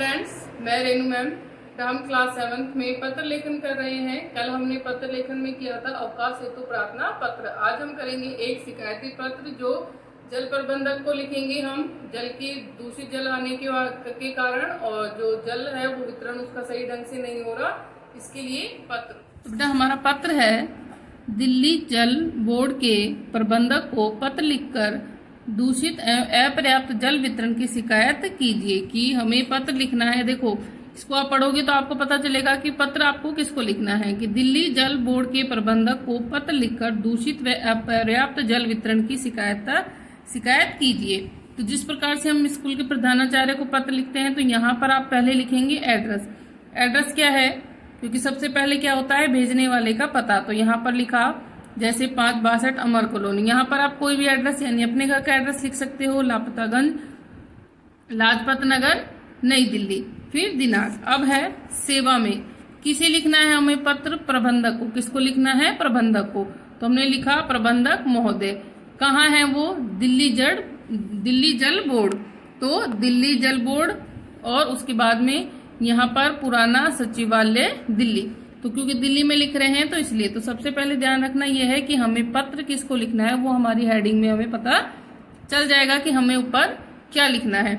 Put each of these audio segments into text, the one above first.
Students, मैं Renu ma'am. हम class 7th में पत्र लेखन कर रहे हैं। कल हमने पत्र लेखन में किया था अवकाश हेतु प्रार्थना पत्र। आज हम करेंगे एक शिकायती पत्र जो जल प्रबंधक को लिखेंगे। हम जल की दूषित जल आने के कारण और जो जल है वो वितरण उसका सही ढंग से नहीं हो रहा, इसके लिए पत्र। तो बेटा हमारा पत्र है, दिल्ली जल बोर्ड के प्रबंधक को पत्र लिखकर दूषित एवं अपर्याप्त जल वितरण की शिकायत कीजिए। कि हमें पत्र लिखना है। देखो इसको आप पढ़ोगे तो आपको पता चलेगा कि पत्र आपको किसको लिखना है। कि दिल्ली जल बोर्ड के प्रबंधक को पत्र लिखकर दूषित व अपर्याप्त जल वितरण की शिकायत कीजिए। तो जिस प्रकार से हम स्कूल के प्रधानाचार्य को पत्र लिखते हैं, तो यहाँ पर आप पहले लिखेंगे एड्रेस। एड्रेस क्या है, क्योंकि सबसे पहले क्या होता है, भेजने वाले का पता। तो यहाँ पर लिखा जैसे 562 अमर कॉलोनी। यहाँ पर आप कोई भी एड्रेस यानी अपने घर का एड्रेस लिख सकते हो, लापतागंज, लाजपत नगर, नई दिल्ली। फिर दिनांक। अब है सेवा में किसे लिखना है हमें पत्र, प्रबंधक को। किसको लिखना है, प्रबंधक को। तो हमने लिखा प्रबंधक महोदय। कहाँ है वो, दिल्ली जल बोर्ड। तो दिल्ली जल बोर्ड और उसके बाद में यहाँ पर पुराना सचिवालय दिल्ली। तो क्योंकि दिल्ली में लिख रहे हैं तो इसलिए। तो सबसे पहले ध्यान रखना यह है कि हमें पत्र किसको लिखना है, वो हमारी हेडिंग में हमें पता चल जाएगा कि हमें ऊपर क्या लिखना है।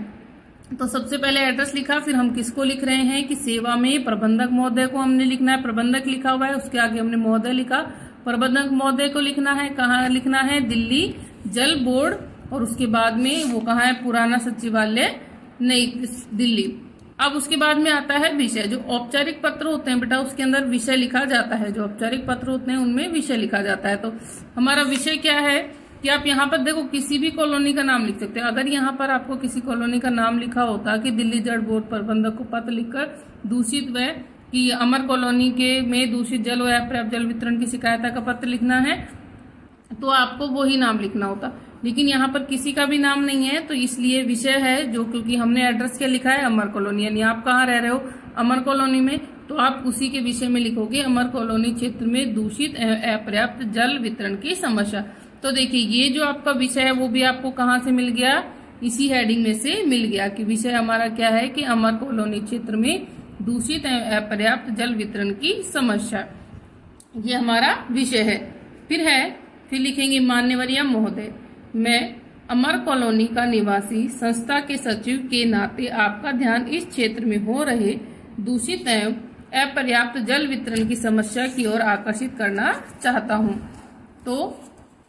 तो सबसे पहले एड्रेस लिखा, फिर हम किसको लिख रहे हैं कि सेवा में प्रबंधक महोदय को हमने लिखना है। प्रबंधक लिखा हुआ है, उसके आगे हमने महोदय लिखा। प्रबंधक महोदय को लिखना है, कहाँ लिखना है, दिल्ली जल बोर्ड। और उसके बाद में वो कहाँ है, पुराना सचिवालय नई दिल्ली। अब उसके बाद में आता है विषय। जो औपचारिक पत्र होते हैं बेटा उसके अंदर विषय लिखा जाता है। जो औपचारिक पत्र होते हैं उनमें विषय लिखा जाता है। तो हमारा विषय क्या है कि आप यहाँ पर देखो किसी भी कॉलोनी का नाम लिख सकते हैं। अगर यहाँ पर आपको किसी कॉलोनी का नाम लिखा होता कि दिल्ली जल बोर्ड प्रबंधक को पत्र लिखकर दूषित व कि अमर कॉलोनी के में दूषित जल व अपर्याप्त जल वितरण की शिकायत का पत्र लिखना है, तो आपको वही नाम लिखना होता। लेकिन यहाँ पर किसी का भी नाम नहीं है, तो इसलिए विषय है जो, क्योंकि हमने एड्रेस क्या लिखा है, अमर कॉलोनी। यानी आप कहाँ रह रहे हो, अमर कॉलोनी में, तो आप उसी के विषय में लिखोगे अमर कॉलोनी क्षेत्र में दूषित अपर्याप्त जल वितरण की समस्या। तो देखिए ये जो आपका विषय है वो भी आपको कहाँ से मिल गया, इसी हेडिंग में से मिल गया। कि विषय हमारा क्या है कि अमर कॉलोनी क्षेत्र में दूषित अपर्याप्त जल वितरण की समस्या, ये हमारा विषय है। फिर लिखेंगे मान्यवर या महोदय, मैं अमर कॉलोनी का निवासी संस्था के सचिव के नाते आपका ध्यान इस क्षेत्र में हो रहे दूषित एवं अपर्याप्त जल वितरण की समस्या की ओर आकर्षित करना चाहता हूं। तो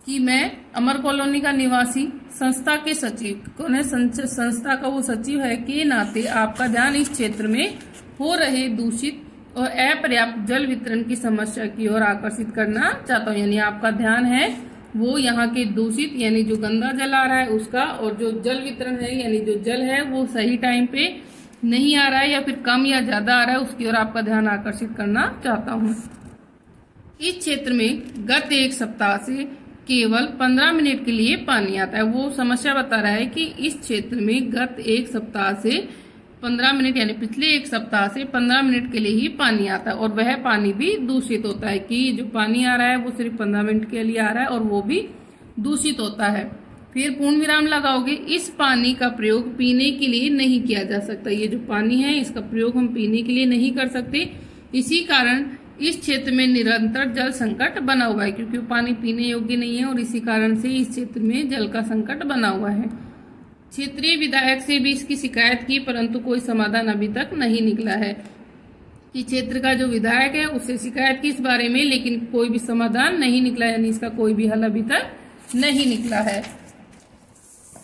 कि मैं अमर कॉलोनी का निवासी संस्था के सचिव, कौन है, संस्था का वो सचिव है, के नाते आपका ध्यान इस क्षेत्र में हो रहे दूषित और अपर्याप्त जल वितरण की समस्या की ओर आकर्षित करना चाहता हूँ। यानी आपका ध्यान है वो यहाँ के दूषित यानी जो गंदा जल आ रहा है उसका, और जो जल वितरण है यानी जो जल है वो सही टाइम पे नहीं आ रहा है या फिर कम या ज्यादा आ रहा है, उसकी ओर आपका ध्यान आकर्षित करना चाहता हूँ। इस क्षेत्र में गत एक सप्ताह से केवल 15 मिनट के लिए पानी आता है। वो समस्या बता रहा है कि इस क्षेत्र में गत एक सप्ताह से 15 मिनट यानी पिछले एक सप्ताह से 15 मिनट के लिए ही पानी आता है, और वह पानी भी दूषित होता है। कि जो पानी आ रहा है वो सिर्फ 15 मिनट के लिए आ रहा है और वो भी दूषित होता है। फिर पूर्ण विराम लगाओगे, इस पानी का प्रयोग पीने के लिए नहीं किया जा सकता। ये जो पानी है इसका प्रयोग हम पीने के लिए नहीं कर सकते। इसी कारण इस क्षेत्र में निरंतर जल संकट बना हुआ है, क्योंकि वो पानी पीने योग्य नहीं है और इसी कारण से इस क्षेत्र में जल का संकट बना हुआ है। क्षेत्रीय विधायक से भी इसकी शिकायत की, परंतु कोई समाधान अभी तक नहीं निकला है। कि क्षेत्र का जो विधायक है उससे शिकायत की इस बारे में, लेकिन कोई भी समाधान नहीं निकला, यानी इसका कोई भी हल अभी तक नहीं निकला है।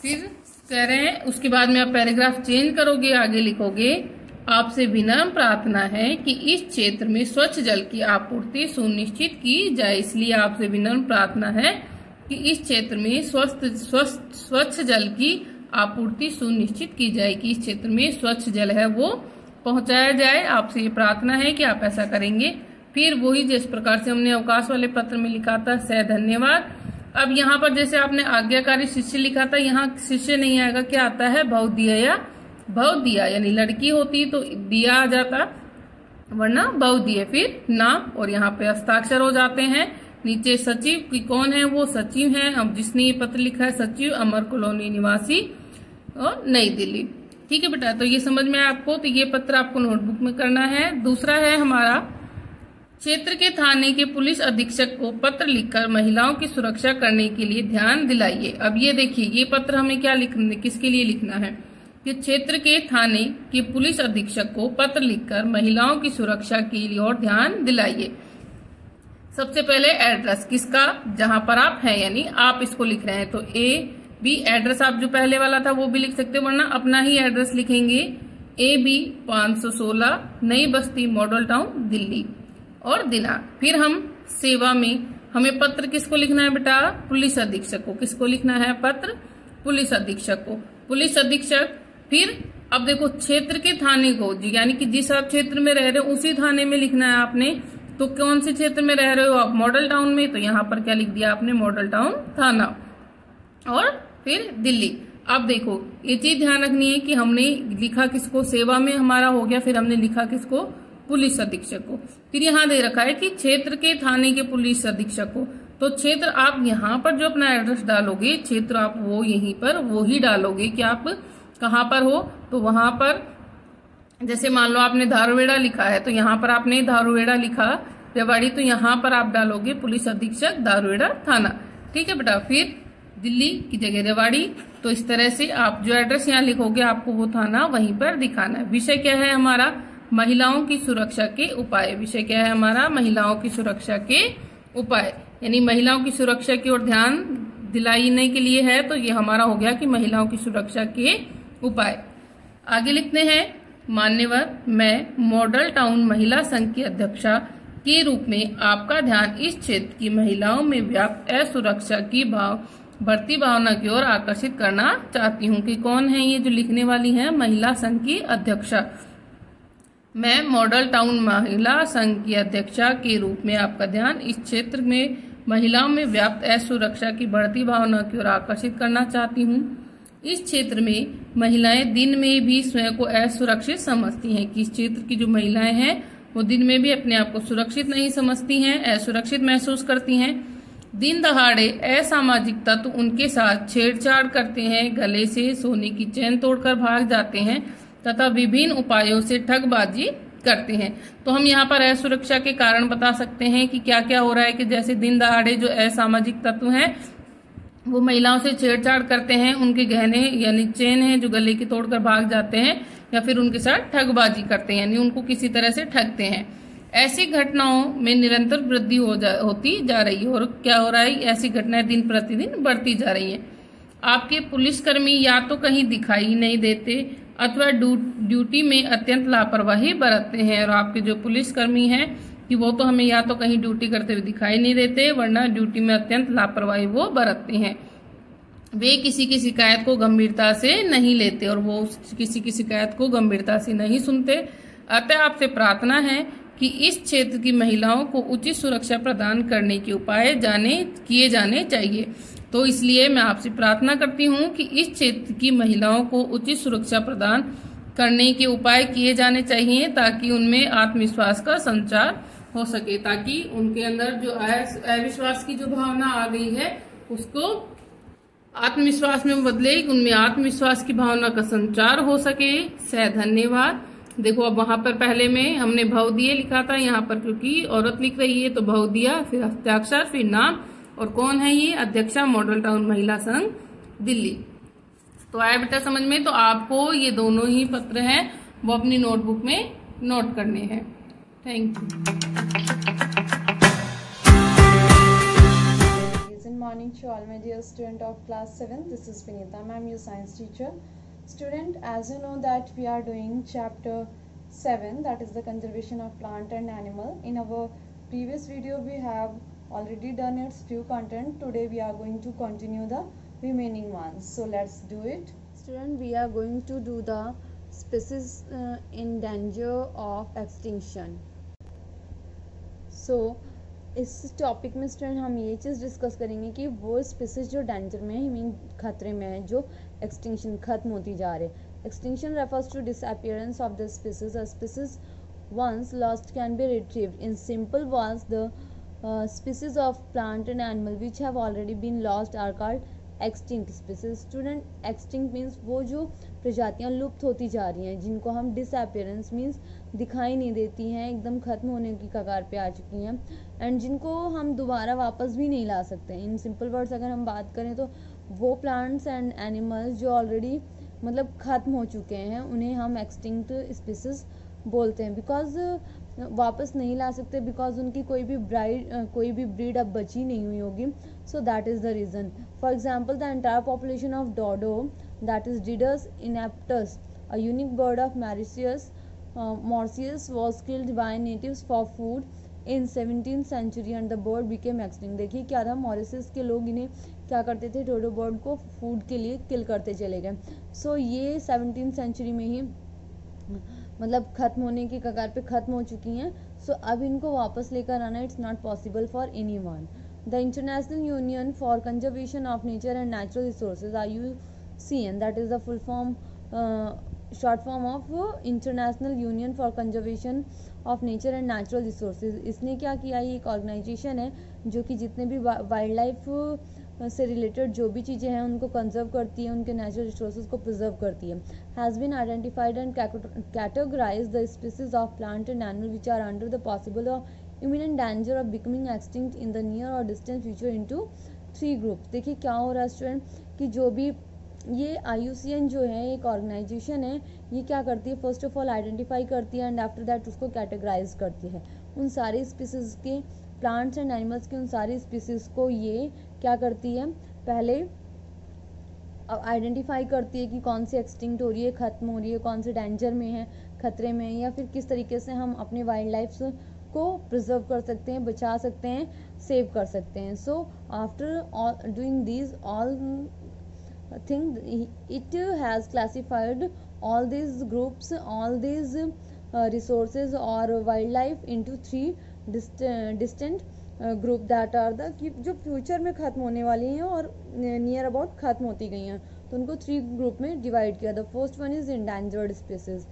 फिर कह रहे हैं उसके बाद में आप पैराग्राफ चेंज करोगे, आगे लिखोगे, आपसे विनम्र प्रार्थना है कि इस क्षेत्र में स्वच्छ जल की आपूर्ति सुनिश्चित की जाए। इसलिए आपसे विनम्र प्रार्थना है कि इस क्षेत्र में स्वच्छ जल की आपूर्ति सुनिश्चित की जाए। कि इस क्षेत्र में स्वच्छ जल है वो पहुंचाया जाए। आपसे ये प्रार्थना है कि आप ऐसा करेंगे। फिर वही जिस प्रकार से हमने अवकाश वाले पत्र में लिखा था, सह धन्यवाद। अब यहाँ पर जैसे आपने आज्ञाकारी शिष्य लिखा था, यहाँ शिष्य नहीं आएगा, क्या आता है, भव दिया या भव दिया। यानी लड़की होती तो दिया आ जाता, वरना भव दिए। फिर नाम और यहाँ पे हस्ताक्षर हो जाते हैं। नीचे सचिव की कौन है, वो सचिव है। अब जिसने ये पत्र लिखा है सचिव, अमर कॉलोनी निवासी और नई दिल्ली। ठीक है बेटा, तो ये समझ में आया आपको। तो ये पत्र आपको नोटबुक में करना है। दूसरा है हमारा, क्षेत्र के थाने के पुलिस अधीक्षक को पत्र लिखकर महिलाओं की सुरक्षा करने के लिए ध्यान दिलाइए। अब ये देखिए, ये पत्र हमें क्या लिखना, किसके लिए लिखना है कि क्षेत्र के थाने के पुलिस अधीक्षक को पत्र लिखकर महिलाओं की सुरक्षा के लिए और ध्यान दिलाइए। सबसे पहले एड्रेस किसका, जहां पर आप हैं, यानी आप इसको लिख रहे हैं, तो AB एड्रेस आप जो पहले वाला था वो भी लिख सकते हो, वरना अपना ही एड्रेस लिखेंगे। AB 516 नई बस्ती मॉडल टाउन दिल्ली और दिनांक। फिर हम सेवा में हमें पत्र किसको लिखना है बेटा, पुलिस अधीक्षक को। किसको लिखना है पत्र, पुलिस अधीक्षक को, पुलिस अधीक्षक। फिर अब देखो, क्षेत्र के थाने को, यानी कि जिस आप क्षेत्र में रह रहे हो उसी थाने में लिखना है आपने। तो कौन से क्षेत्र में रह रहे हो आप, मॉडल टाउन में, तो यहाँ पर क्या लिख दिया आपने, मॉडल टाउन थाना। और फिर दिल्ली। अब देखो, ये चीज ध्यान रखनी है कि हमने लिखा किसको, सेवा में हमारा हो गया, फिर हमने लिखा किसको, पुलिस अधीक्षक को। फिर यहाँ दे रखा है कि क्षेत्र के थाने के पुलिस अधीक्षक को। तो क्षेत्र आप यहाँ पर जो अपना एड्रेस डालोगे, क्षेत्र आप वो यहीं पर वो ही डालोगे कि आप कहाँ पर हो। तो वहां पर जैसे मान लो आपने धारूहेड़ा लिखा है, तो यहाँ पर आपने धारूहेड़ा लिखा, रेवाड़ी, तो यहाँ पर आप डालोगे पुलिस अधीक्षक धारूहेड़ा थाना। ठीक है बेटा। फिर दिल्ली की जगह रेवाड़ी। तो इस तरह से आप जो एड्रेस यहाँ लिखोगे आपको वो थाना वहीं पर दिखाना है। विषय क्या है हमारा, महिलाओं की सुरक्षा के उपाय। विषय क्या है हमारा, महिलाओं की सुरक्षा के उपाय, यानी महिलाओं की सुरक्षा की ओर ध्यान दिलाने के लिए है। तो ये हमारा हो गया कि महिलाओं की सुरक्षा के उपाय। आगे लिखते हैं, मान्यवर, मैं मॉडल टाउन महिला संघ की अध्यक्षा के रूप में आपका ध्यान इस क्षेत्र की महिलाओं में व्याप्त असुरक्षा की बढ़ती भावना की ओर आकर्षित करना चाहती हूँ। कि कौन है ये जो लिखने वाली है, महिला संघ की अध्यक्षा। मैं मॉडल टाउन महिला संघ की अध्यक्षा के रूप में आपका ध्यान इस क्षेत्र में महिलाओं में व्याप्त असुरक्षा की बढ़ती भावना की ओर आकर्षित करना चाहती हूँ। इस क्षेत्र में महिलाएं दिन में भी स्वयं को असुरक्षित समझती हैं। कि इस क्षेत्र की जो महिलाएं हैं वो दिन में भी अपने आप को सुरक्षित नहीं समझती हैं, असुरक्षित महसूस करती हैं। दिन दहाड़े असामाजिक तत्व उनके साथ छेड़छाड़ करते हैं, गले से सोने की चैन तोड़कर भाग जाते हैं तथा विभिन्न उपायों से ठगबाजी करते हैं। तो हम यहाँ पर असुरक्षा के कारण बता सकते हैं कि क्या क्या हो रहा है। कि जैसे दिन दहाड़े जो असामाजिक तत्व हैं वो महिलाओं से छेड़छाड़ करते हैं, उनके गहने यानी चेन है जो गले की तोड़कर भाग जाते हैं, या फिर उनके साथ ठगबाजी करते हैं, यानी उनको किसी तरह से ठगते हैं। ऐसी घटनाओं में निरंतर वृद्धि होती जा रही है। और क्या हो रहा है, ऐसी घटनाएं दिन प्रतिदिन बढ़ती जा रही है। आपके पुलिसकर्मी या तो कहीं दिखाई नहीं देते अथवा ड्यूटी में अत्यंत लापरवाही बरतते हैं। और आपके जो पुलिसकर्मी हैं कि वो तो हमें या तो कहीं ड्यूटी करते हुए दिखाई नहीं देते, वरना ड्यूटी में अत्यंत लापरवाही वो बरतते हैं। वे किसी की शिकायत को गंभीरता से नहीं लेते और वो किसी की शिकायत को गंभीरता से नहीं सुनते। अतः आपसे प्रार्थना है कि इस क्षेत्र की महिलाओं को उचित सुरक्षा प्रदान करने के उपाय किए जाने चाहिए। तो इसलिए मैं आपसे प्रार्थना करती हूँ कि इस क्षेत्र की महिलाओं को उचित सुरक्षा प्रदान करने के उपाय किए जाने चाहिए, ताकि उनमें आत्मविश्वास का संचार हो सके, ताकि उनके अंदर जो अविश्वास की जो भावना आ गई है उसको आत्मविश्वास में बदले, उनमें आत्मविश्वास की भावना का संचार हो सके। धन्यवाद। देखो अब वहां पर पहले में हमने भवदीय लिखा था, यहाँ पर क्योंकि औरत लिख रही है तो भवदीय, फिर हस्ताक्षर, फिर नाम, और कौन है ये, अध्यक्षा मॉडल टाउन महिला संघ दिल्ली। तो आया बेटा समझ में। तो आपको ये दोनों ही पत्र हैं वो अपनी नोटबुक में नोट करने हैं। Thank you. Good morning to all my dear student of class 7. This is Vinita ma'am, your science teacher. Student, as you know that we are doing chapter 7, that is the conservation of plant and animal. In our previous video we have already done its few content. Today we are going to continue the remaining ones. So let's do it. Student, we are going to do the species in danger of extinction. So इस topic में student हम ये चीज़ discuss करेंगे कि वो species जो danger में है, मीन खतरे में है, जो एक्सटिंक्शन खत्म होती जा रहे हैं। Extinction refers to disappearance of the species. A species once lost can be retrieved. In simple words, the species of plant and animal which have already been lost are called extinct species. Student extinct means वो जो प्रजातियां लुप्त होती जा रही हैं, जिनको हम डिसअपियरेंस मीन्स दिखाई नहीं देती हैं, एकदम खत्म होने की कगार पे आ चुकी हैं, एंड जिनको हम दोबारा वापस भी नहीं ला सकते। इन सिंपल वर्ड्स अगर हम बात करें तो वो प्लांट्स एंड एनिमल्स जो ऑलरेडी मतलब ख़त्म हो चुके हैं उन्हें हम एक्सटिंक्ट स्पीसीज बोलते हैं। बिकॉज वापस नहीं ला सकते, बिकॉज उनकी कोई भी ब्रीड अब बची नहीं हुई होगी, so that is the reason. For example the entire population of dodo, that is Didus ineptus, a unique bird of Mauritius was killed by natives for food in 17th century and the bird became extinct. देखिए क्या था, Mauritius के लोग इन्हें क्या करते थे, डोडो bird को फूड के लिए किल करते चले गए। सो ये 17th century में ही मतलब ख़त्म होने की कगार पे ख़त्म हो चुकी हैं। सो अब इनको वापस लेकर आना it's not possible for any one. The international union for conservation of nature and natural resources IUCN, that is the full form short form of international union for conservation of nature and natural resources. इसने क्या किया, ये एक organisation है जो कि जितने भी वाइल्ड लाइफ से रिलेटेड जो भी चीज़ें हैं उनको कंजर्व करती है, उनके नेचुरल रिसोर्सेज को प्रिजर्व करती है। Has been identified and categorise the species of plant and animal which are under the possible or imminent danger of becoming extinct in the near or distant future into 3 groups. देखिए क्या हो रहा है student कि जो भी ये IUCN जो है एक ऑर्गेनाइजेशन है, ये क्या करती है, फर्स्ट ऑफ ऑल आइडेंटिफाई करती है एंड आफ्टर दैट उसको कैटेगराइज करती है। उन सारी स्पीसीज के, प्लांट्स एंड एनिमल्स की उन सारी स्पीसीज को ये क्या करती है, पहले आइडेंटिफाई करती है कि कौन सी एक्सटिंक्ट हो रही है, ख़त्म हो रही है, कौन से डेंजर में है, खतरे में है, या फिर किस तरीके से हम अपने वाइल्ड लाइफ को प्रिजर्व कर सकते हैं, बचा सकते हैं, सेव कर सकते हैं। So after doing these all thing, it has classified all these groups, all these resources or wildlife into 3 distant group that are the कि जो फ्यूचर में ख़त्म होने वाली हैं और नियर अबाउट ख़त्म होती गई हैं, तो उनको 3 ग्रुप में डिवाइड किया। The first one is endangered species.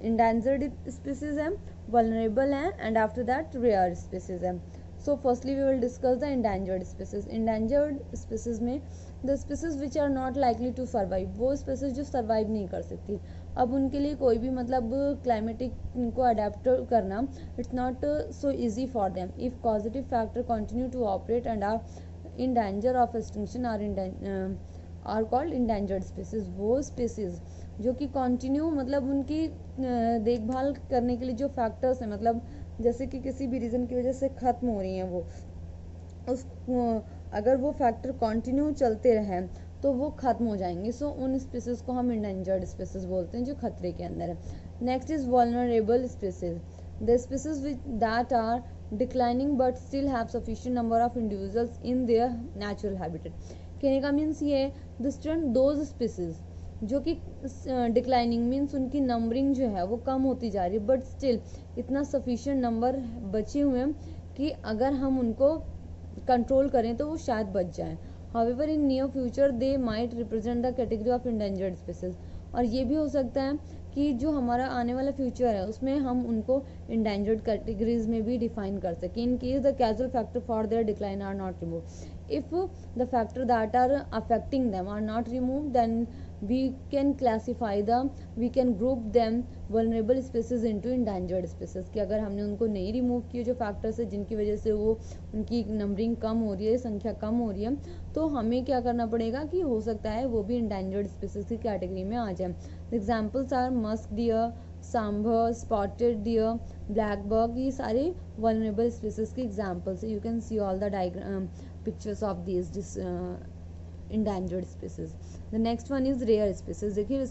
Endangered species है, वल्नरेबल हैं, and after that rare species है। So firstly we will discuss the endangered species. Endangered species में the species which are not likely to survive, वो species जो survive नहीं कर सकती। अब उनके लिए कोई भी मतलब क्लाइमेटिक को अडेप्ट करना it's not so easy for them if positive factor continue to operate and are in danger of extinction are called endangered species. वो स्पीसीज जो कि कंटिन्यू मतलब उनकी देखभाल करने के लिए जो फैक्टर्स हैं, मतलब जैसे कि किसी भी रीज़न की वजह से ख़त्म हो रही हैं वो, उस अगर वो फैक्टर कंटिन्यू चलते रहें तो वो ख़त्म हो जाएंगे। सो उन स्पीसीज़ को हम इंडेंजर्ड स्पीसीज़ बोलते हैं जो खतरे के अंदर है। Next is vulnerable species, the species which that are declining but still have sufficient number of individuals in their natural habitat. कहने का मीन्स ये है द स्टूडेंट दोज स्पीसीज़ जो कि डिक्लाइनिंग मीन्स उनकी नंबरिंग जो है वो कम होती जा रही है, बट स्टिल इतना सफिशिएंट नंबर बचे हुए हैं कि अगर हम उनको कंट्रोल करें तो वो शायद बच जाएं। However in near future they might represent the category of endangered species. और ये भी हो सकता है कि जो हमारा आने वाला फ्यूचर है उसमें हम उनको इंडेंजर्ड कैटेगरीज में भी डिफाइन कर सकें। In case the casual factor for their decline are not remove, if the factor that are affecting them are not remove, then we can group them vulnerable species into endangered species। कि अगर हमने उनको नहीं remove किए जो factors है जिनकी वजह से वो उनकी नंबरिंग कम हो रही है, संख्या कम हो रही है, तो हमें क्या करना पड़ेगा कि हो सकता है वो भी इंडेंजर्ड स्पीसीज की कैटेगरी में आ जाए। Examples are musk deer, sambar, spotted deer, black buck, ये सारे वल्नरेबल स्पीसीज के एग्जाम्पल्स है। You can see all the diagram pictures of this endangered species. The next one is rare species। देखिए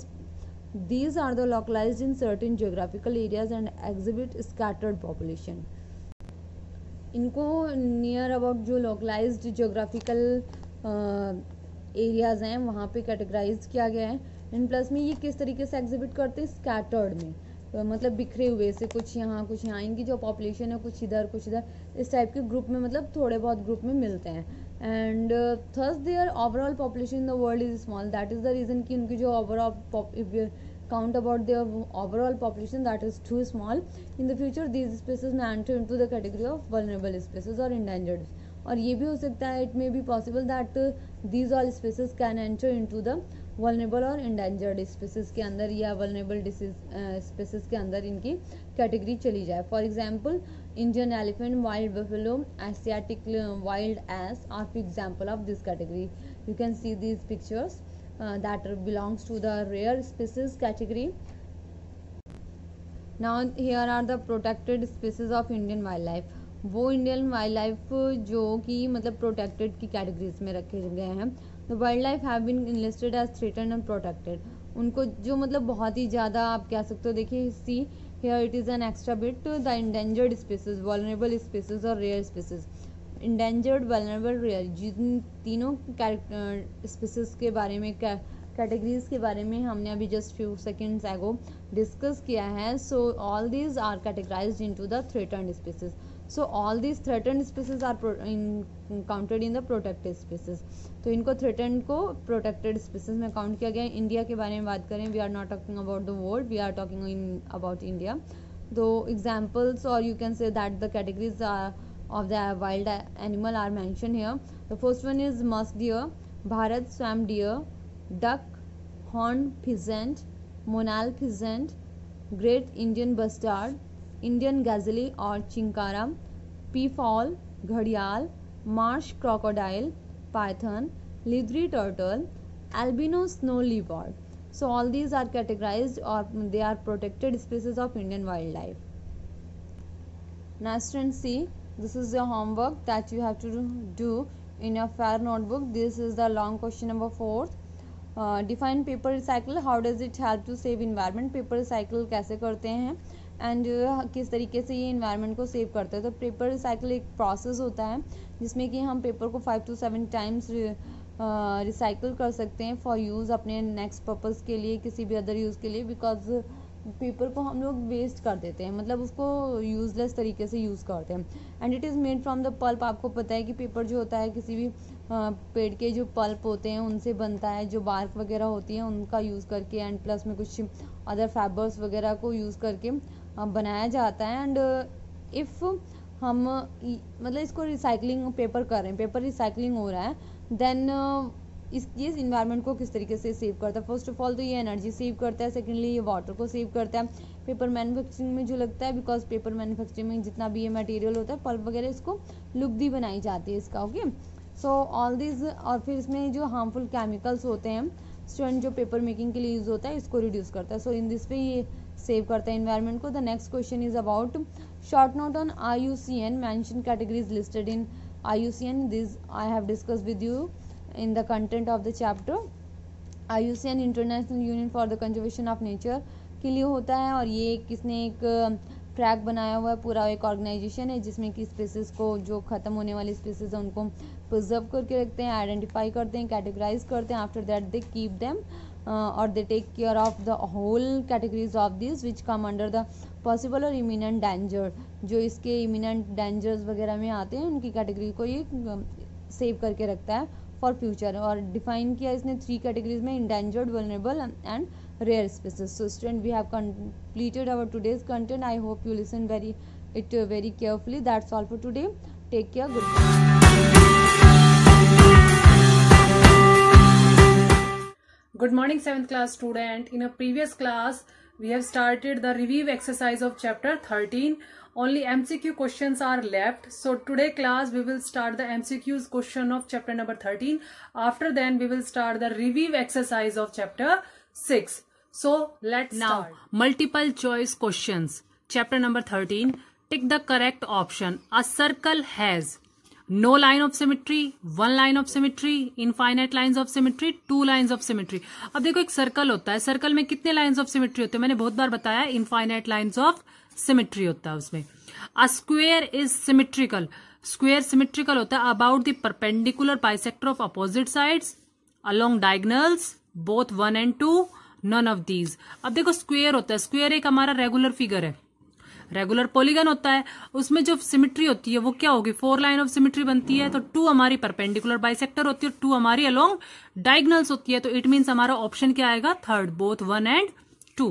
these are the localized in certain geographical areas and exhibit scattered population। इनको near about जो localised geographical areas हैं वहाँ पे categorise किया गया है। And plus में ये किस तरीके से एग्जिबिट करते हैं, स्कैटर्ड में, मतलब बिखरे हुए से, कुछ यहाँ कुछ यहाँ, इनकी जो पॉपुलेशन है कुछ इधर कुछ इधर, इस टाइप के ग्रुप में, मतलब थोड़े बहुत ग्रुप में मिलते हैं। And thus their overall population in the world is small, that is the reason कि उनकी जो overall count about their overall population that is too small. In the future these species may enter into the category of vulnerable species or endangered। और ये भी हो सकता है, it may be possible that these all species can enter into the vulnerable और endangered species के अंदर या वल्नरेबल डिसीज स्पीसीज के अंदर इनकी कैटेगरी चली जाए. For example Indian elephant, wild buffalo, Asiatic wild S R for example of this category. You can see these pictures that belongs to the rare species category. Now here are the protected species of Indian wildlife. वो Indian wild life जो कि मतलब protected की categories में रखे गए हैं. The wildlife have been listed as threatened and protected. उनको जो मतलब बहुत ही ज़्यादा आप कह सकते हो, देखिए see here it is an extra bit, the endangered species, vulnerable species और rare species. Endangered, vulnerable, rare, जिन तीनों स्पीसीज के बारे में कैटेगरीज के बारे में हमने अभी just few seconds ago discuss किया है. So all these are categorised into the threatened species. So all these threatened species are counted in the protected species. तो इनको थ्रेटन्ड को प्रोटेक्टेड स्पीसीज में काउंट किया गया है. इंडिया के बारे में बात करें, we are not talking about the world, we are talking about India. दो एग्जाम्पल्स और you can say that the categories of the wild animal are mentioned here. The first one is musk deer, Bharat swamp deer, duck, horned pheasant, monal pheasant, great Indian bustard, Indian gazelle or chinkara, peafowl, ghadial, marsh crocodile, python, leathery turtle, albino snow leopard. So all these are categorized or they are protected species of Indian wildlife. Now students, see, this is your homework that you have to do in your fair notebook. This is the long question number 4. Define paper recycle. How does it help to save environment? Paper recycle कैसे करते हैं and किस तरीके से ये environment को save करते हैं. तो पेपर रिसाइकिल एक प्रोसेस होता है जिसमें कि हम पेपर को 5 to 7 टाइम्स रिसाइकिल कर सकते हैं फॉर यूज़ अपने नेक्स्ट पर्पज़ के लिए, किसी भी अदर यूज़ के लिए. बिकॉज पेपर को हम लोग वेस्ट कर देते हैं, मतलब उसको यूज़लेस तरीके से यूज़ करते हैं. And it is made from the pulp. आपको पता है कि पेपर जो होता है किसी भी पेड़ के जो पल्प होते हैं उनसे बनता है. जो बार्क वगैरह होती है उनका यूज़ करके एंड प्लस में कुछ अदर फाइबर्स वगैरह को यूज़ करके बनाया जाता है. एंड इफ़ हम मतलब इसको रिसाइकलिंग पेपर कर रहे हैं, पेपर रिसाइकलिंग हो रहा है, देन ये इन्वायरमेंट को किस तरीके से सेव करता है. फर्स्ट ऑफ ऑल तो ये एनर्जी सेव करता है, सेकेंडली ये वाटर को सेव करता है. पेपर मैन्युफैक्चरिंग में जो लगता है, बिकॉज पेपर मैन्युफैक्चरिंग में जितना भी ये मटेरियल होता है, पल्प वगैरह, इसको लुक दी बनाई जाती है इसका. Okay, so all this. और फिर इसमें जो हार्मफुल केमिकल्स होते हैं स्टूडेंट जो पेपर मेकिंग के लिए यूज़ होता है, इसको रिड्यूस करता है. सो इन दिस पे ये सेव करता है इन्वायरमेंट को. The next question is about short note on IUCN. Mention categories listed in IUCN. This I have discuss with you in the content of the chapter. IUCN international union for the conservation of nature के लिए होता है और ये किसने एक track बनाया हुआ है, पूरा एक ऑर्गेनाइजेशन है जिसमें कि स्पीसीज को, जो ख़त्म होने वाली स्पीसीज है उनको प्रिजर्व करके रखते हैं, आइडेंटिफाई करते हैं, कैटेगराइज करते हैं. After that they keep them और they take care of the whole categories of this which come under the possible or imminent danger. जो इसके इमिनेंट डेंजर्स वगैरह में आते हैं उनकी कैटेगरी को ये सेव करके रखता है फॉर फ्यूचर. और डिफाइन किया इसने 3 कैटेगरीज में, endangered, vulnerable and rare species. So student, we have completed our today's content. I hope you listen very carefully. That's all for today. Take care. Goodbye. Good morning 7th class student. In a previous class we have started the review exercise of chapter 13. Only MCQ questions are left. So today class we will start the MCQs question of chapter number 13. After then we will start the review exercise of chapter 6. So let's start. Multiple choice questions. Chapter number 13. Tick the correct option. A circle has no line of symmetry, 1 line of symmetry, infinite lines of symmetry, 2 lines of symmetry. अब देखो एक circle होता है, circle में कितने lines of symmetry होते हैं? मैंने बहुत बार बताया, इनफाइनाइट लाइन्स ऑफ सिमेट्री होता है उसमें. A square is symmetrical. Square symmetrical होता है about the perpendicular bisector of opposite sides along diagonals both 1 and 2, none of these. अब देखो स्क्वेयर होता है, स्क्वेयर एक हमारा रेगुलर फिगर है, रेगुलर पॉलीगन होता है, उसमें जो सिमेट्री होती है वो क्या होगी? 4 लाइन ऑफ सिमेट्री बनती है. तो 2 हमारी परपेंडिकुलर बाइसेक्टर होती है, 2 हमारी अलोंग डायगोनल्स होती है. तो इट मीन्स हमारा ऑप्शन क्या आएगा? Third, both 1 and 2.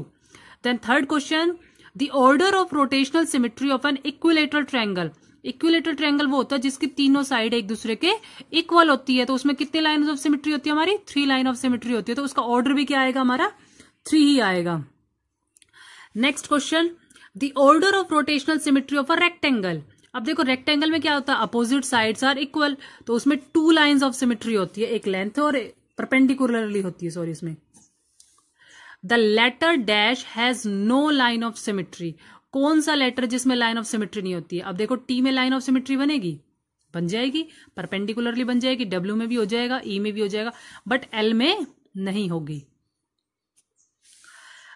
Then third question, the order of rotational symmetry of an equilateral triangle. Equilateral triangle वो होता है जिसकी तीनों साइड एक दूसरे के इक्वल होती है, तो उसमें कितने लाइन ऑफ सिमेट्री होती है हमारी? 3 लाइन ऑफ सिमेट्री होती है, तो उसका ऑर्डर भी क्या आएगा हमारा? 3 ही आएगा। Next question, the order of rotational symmetry of a rectangle. अब देखो रेक्टेंगल में क्या होता है? अपोजिट साइड्स आर इक्वल, तो उसमें 2 लाइन्स ऑफ सिमेट्री होती है, एक लेंथ और परपेंडिकुलरली होती है, सॉरी इसमें। The letter dash has no line of symmetry. कौन सा लेटर जिसमें लाइन ऑफ सिमेट्री नहीं होती है? अब देखो टी में लाइन ऑफ सिमेट्री बनेगी, बन जाएगी, परपेंडिकुलरली बन जाएगी, डब्ल्यू में भी हो जाएगा, ई में भी हो जाएगा, बट एल में नहीं होगी।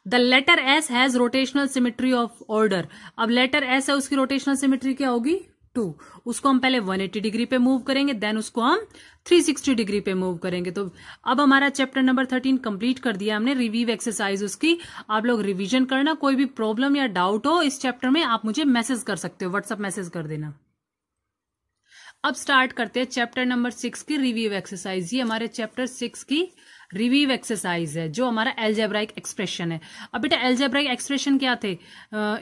The letter S has rotational symmetry of order. अब लेटर एस है, उसकी रोटेशनल सिमेट्री क्या होगी? 2। उसको हम पहले 180 डिग्री पे मूव करेंगे, देन उसको हम 360 डिग्री पे मूव करेंगे। तो अब हमारा चैप्टर नंबर 13 कंप्लीट कर दिया हमने, रिव्यू एक्सरसाइज उसकी। आप लोग रिवीजन करना, कोई भी प्रॉब्लम या डाउट हो इस चैप्टर में आप मुझे मैसेज कर सकते हो, व्हाट्सएप मैसेज कर देना। अब स्टार्ट करते हैं चैप्टर नंबर 6 की रिव्यू एक्सरसाइज। ये हमारे चैप्टर 6 की रिव्यू एक्सरसाइज है, जो हमारा एल्जेब्राइक एक्सप्रेशन है। अब बेटा एल्जेब्राइक एक्सप्रेशन क्या थे?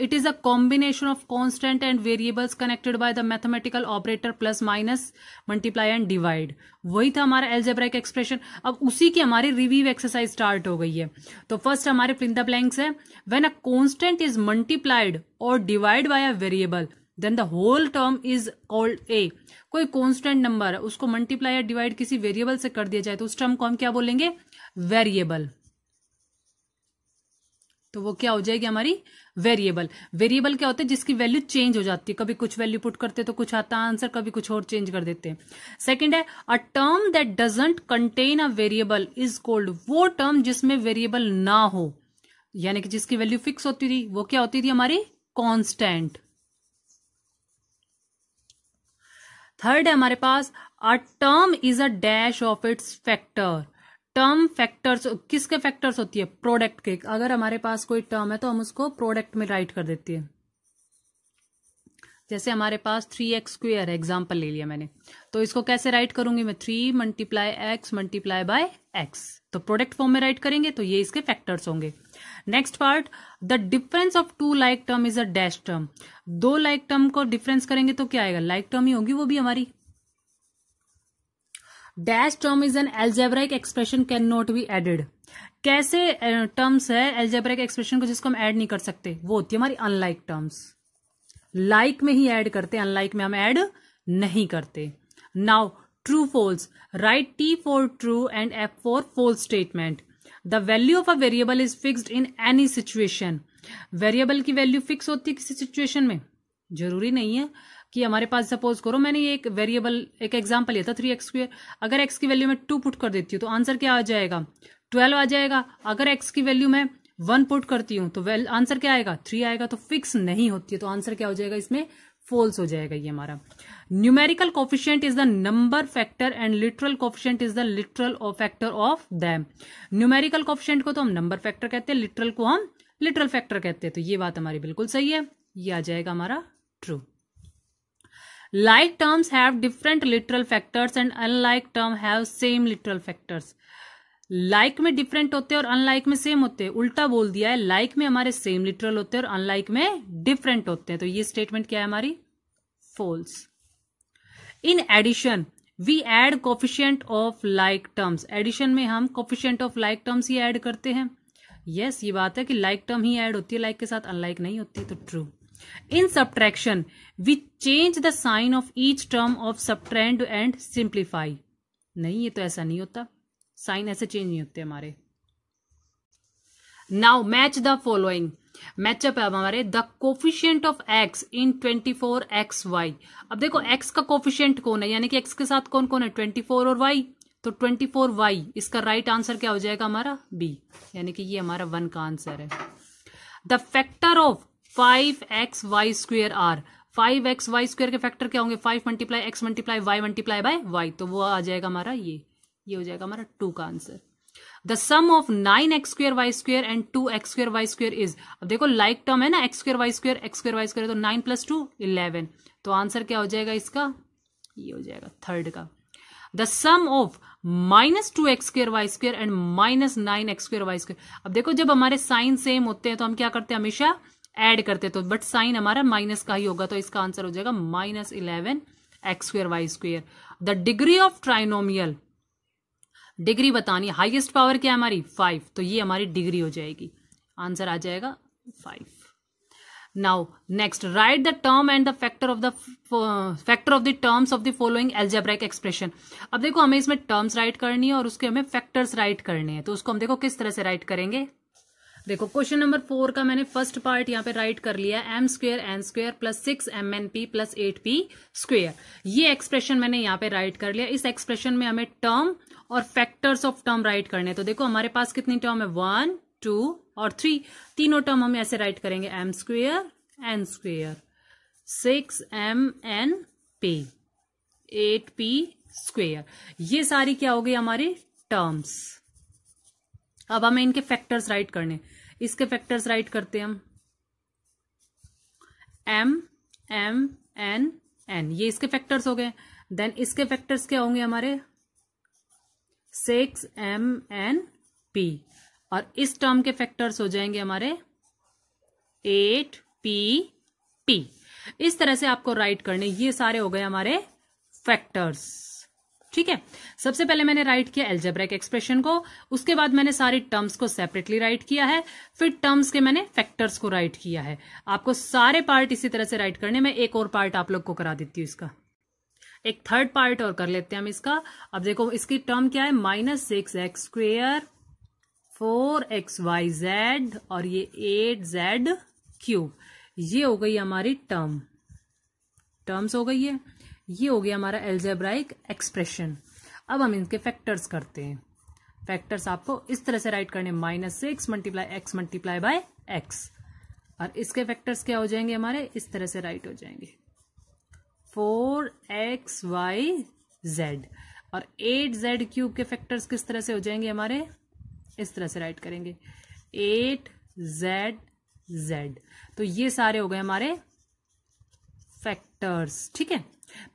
It is a combination of constant and variables connected by the mathematical operator plus minus multiply and divide. वही था हमारा एल्जेब्राइक एक्सप्रेशन। अब उसी की हमारी रिव्यू एक्सरसाइज स्टार्ट हो गई है। तो फर्स्ट हमारे फिल इन द ब्लैंक्स है, when a constant is multiplied or divided by a variable then the whole term is called a. कोई कांस्टेंट नंबर है, उसको मल्टीप्लाई या डिवाइड किसी वेरिएबल से कर दिया जाए तो उस टर्म को हम क्या बोलेंगे? वेरिएबल। तो वो क्या हो जाएगी हमारी? वेरिएबल। वेरिएबल क्या होता है? जिसकी वैल्यू चेंज हो जाती है, कभी कुछ वैल्यू पुट करते तो कुछ आता आंसर, कभी कुछ और चेंज कर देते हैं। सेकंड है, a term that doesn't contain a variable is called. वो टर्म जिसमें वेरिएबल ना हो, यानी कि जिसकी वैल्यू फिक्स होती थी, वो क्या होती थी हमारी? कांस्टेंट। थर्ड है हमारे पास, a term is a dash of its factor. Term factors किसके फैक्टर्स होती है? प्रोडक्ट के। अगर हमारे पास कोई टर्म है तो हम उसको प्रोडक्ट में राइट कर देते हैं। जैसे हमारे पास 3x² है, एग्जाम्पल ले लिया मैंने, तो इसको कैसे राइट करूंगी मैं? 3 multiply x multiply by x। तो प्रोडक्ट फॉर्म में राइट करेंगे तो ये इसके फैक्टर्स होंगे। Next part, the difference of 2 like term is a dash term. 2 like term को डिफरेंस करेंगे तो क्या आएगा? लाइक टर्म ही होगी वो भी हमारी। Dash term is an algebraic expression can not be added. कैसे टर्म्स है एल्जेब्राइक एक्सप्रेशन को जिसको हम ऐड नहीं कर सकते? वो होती है हमारी अनलाइक टर्म्स। लाइक में ही ऐड करते, अनलाइक में हम ऐड नहीं करते। Now true false, right T for true and F for false statement. The value of a variable is fixed in any situation. Variable की वैल्यू फिक्स होती है किसी सिचुएशन में? जरूरी नहीं है कि हमारे पास, सपोज करो मैंने ये एक वेरिएबल, एक एग्जांपल लिया था 3x²। अगर x की वैल्यू में 2 पुट कर देती हूँ तो आंसर क्या आ जाएगा? 12 आ जाएगा। अगर x की वैल्यू में 1 पुट करती हूँ तो आंसर क्या आएगा? 3 आएगा। तो फिक्स नहीं होती है, तो आंसर क्या हो जाएगा इसमें? फॉल्स हो जाएगा ये हमारा। Numerical coefficient is the number factor and literal coefficient is the literal factor of them. Numerical coefficient को तो हम नंबर फैक्टर कहते हैं, लिटरल को हम लिटरल फैक्टर कहते हैं। तो ये बात हमारी बिल्कुल सही है, ये आ जाएगा हमारा true. Like terms have different literal factors and unlike term have same literal factors. Like में different होते हैं और unlike में same होते हैं। उल्टा बोल दिया है, like में हमारे same literal होते हैं और unlike में different होते हैं। तो ये statement क्या है हमारी? False. In addition, we add coefficient of like terms. Addition में हम coefficient of like terms he add करते हैं। Yes, ये बात है कि like term ही add होती है, like के साथ unlike नहीं होती, तो true. In subtraction, we change the sign of each term of subtrahend and simplify. नहीं, ये तो ऐसा नहीं होता, साइन ऐसे चेंज नहीं होते हमारे। Now match the following. Match up है हमारे, the coefficient of x in 24xy। अब देखो x का कोफिशिएंट कौन है, यानी कि x के साथ कौन कौन है? 24 और y। तो 24y, इसका राइट आंसर क्या हो जाएगा हमारा? b, यानी कि ये हमारा 1 का आंसर है। The factor of 5xy² are. 5xy² के फैक्टर क्या होंगे? 5 multiply x multiply y multiply by y। तो वो आ जाएगा हमारा ये हो जाएगा हमारा 2 का answer. The sum of 9x² y² and 2x² y² is. अब देखो लाइक टर्म है ना, x² y² तो 9 + 2 11। तो आंसर क्या हो जाएगा इसका? ये हो जाएगा थर्ड का। The sum of -2x² y² and -9x² y²। अब देखो जब हमारे साइन सेम होते हैं तो हम क्या करते हैं? हमेशा ऐड करते तो, बट साइन हमारा माइनस का ही होगा, तो इसका आंसर हो जाएगा -11x²y²। The degree of trinomial, degree बतानी, हाईएस्ट पावर क्या है हमारी 5, तो ये हमारी डिग्री हो जाएगी, आंसर आ जाएगा 5। Now next, right the term and the factor of the terms of the following algebraic expression. अब देखो हमें इसमें टर्म्स राइट करनी है और उसके हमें फैक्टर्स राइट करने हैं, तो उसको हम देखो किस तरह से राइट करेंगे। देखो क्वेश्चन नंबर 4 का मैंने फर्स्ट पार्ट यहाँ पे राइट कर लिया, m² + 6mnp + 8p²। ये एक्सप्रेशन मैंने यहाँ पे राइट कर लिया। इस एक्सप्रेशन में हमें टर्म और फैक्टर्स ऑफ टर्म राइट करने, तो देखो हमारे पास कितनी टर्म है 1, 2 और 3, तीनों टर्म हम ऐसे राइट करेंगे, m², n², 6mnp, 8p²। ये सारी क्या हो गई हमारी टर्म्स। अब हमें इनके फैक्टर्स राइट करने, इसके फैक्टर्स राइट करते हैं हम, m, m, n, n, ये इसके फैक्टर्स हो गए। देन इसके फैक्टर्स क्या होंगे हमारे 6mnp, और इस टर्म के फैक्टर्स हो जाएंगे हमारे 8pp। इस तरह से आपको राइट करने, ये सारे हो गए हमारे फैक्टर्स। ठीक है, सबसे पहले मैंने राइट किया एल्जेब्रिक एक्सप्रेशन को, उसके बाद मैंने सारी टर्म्स को सेपरेटली राइट किया है, फिर टर्म्स के मैंने फैक्टर्स को राइट किया है। आपको सारे पार्ट इसी तरह से राइट करने, मैं एक और पार्ट आप लोग को करा देती हूँ, इसका एक थर्ड पार्ट और कर लेते हैं हम इसका। अब देखो इसकी टर्म क्या है, -6x², 4xyz और ये 8z³, ये हो गई हमारी टर्म्स हो गई है, ये हो गया हमारा एल्जेब्राइक एक्सप्रेशन। अब हम इनके फैक्टर्स करते हैं। फैक्टर्स आपको इस तरह से राइट करने, -6 × x × x, और इसके फैक्टर्स क्या हो जाएंगे हमारे, इस तरह से राइट हो जाएंगे 4xyz, और 8z³ के फैक्टर्स किस तरह से हो जाएंगे हमारे, इस तरह से राइट करेंगे 8zz। तो ये सारे हो गए हमारे फैक्टर्स। ठीक है,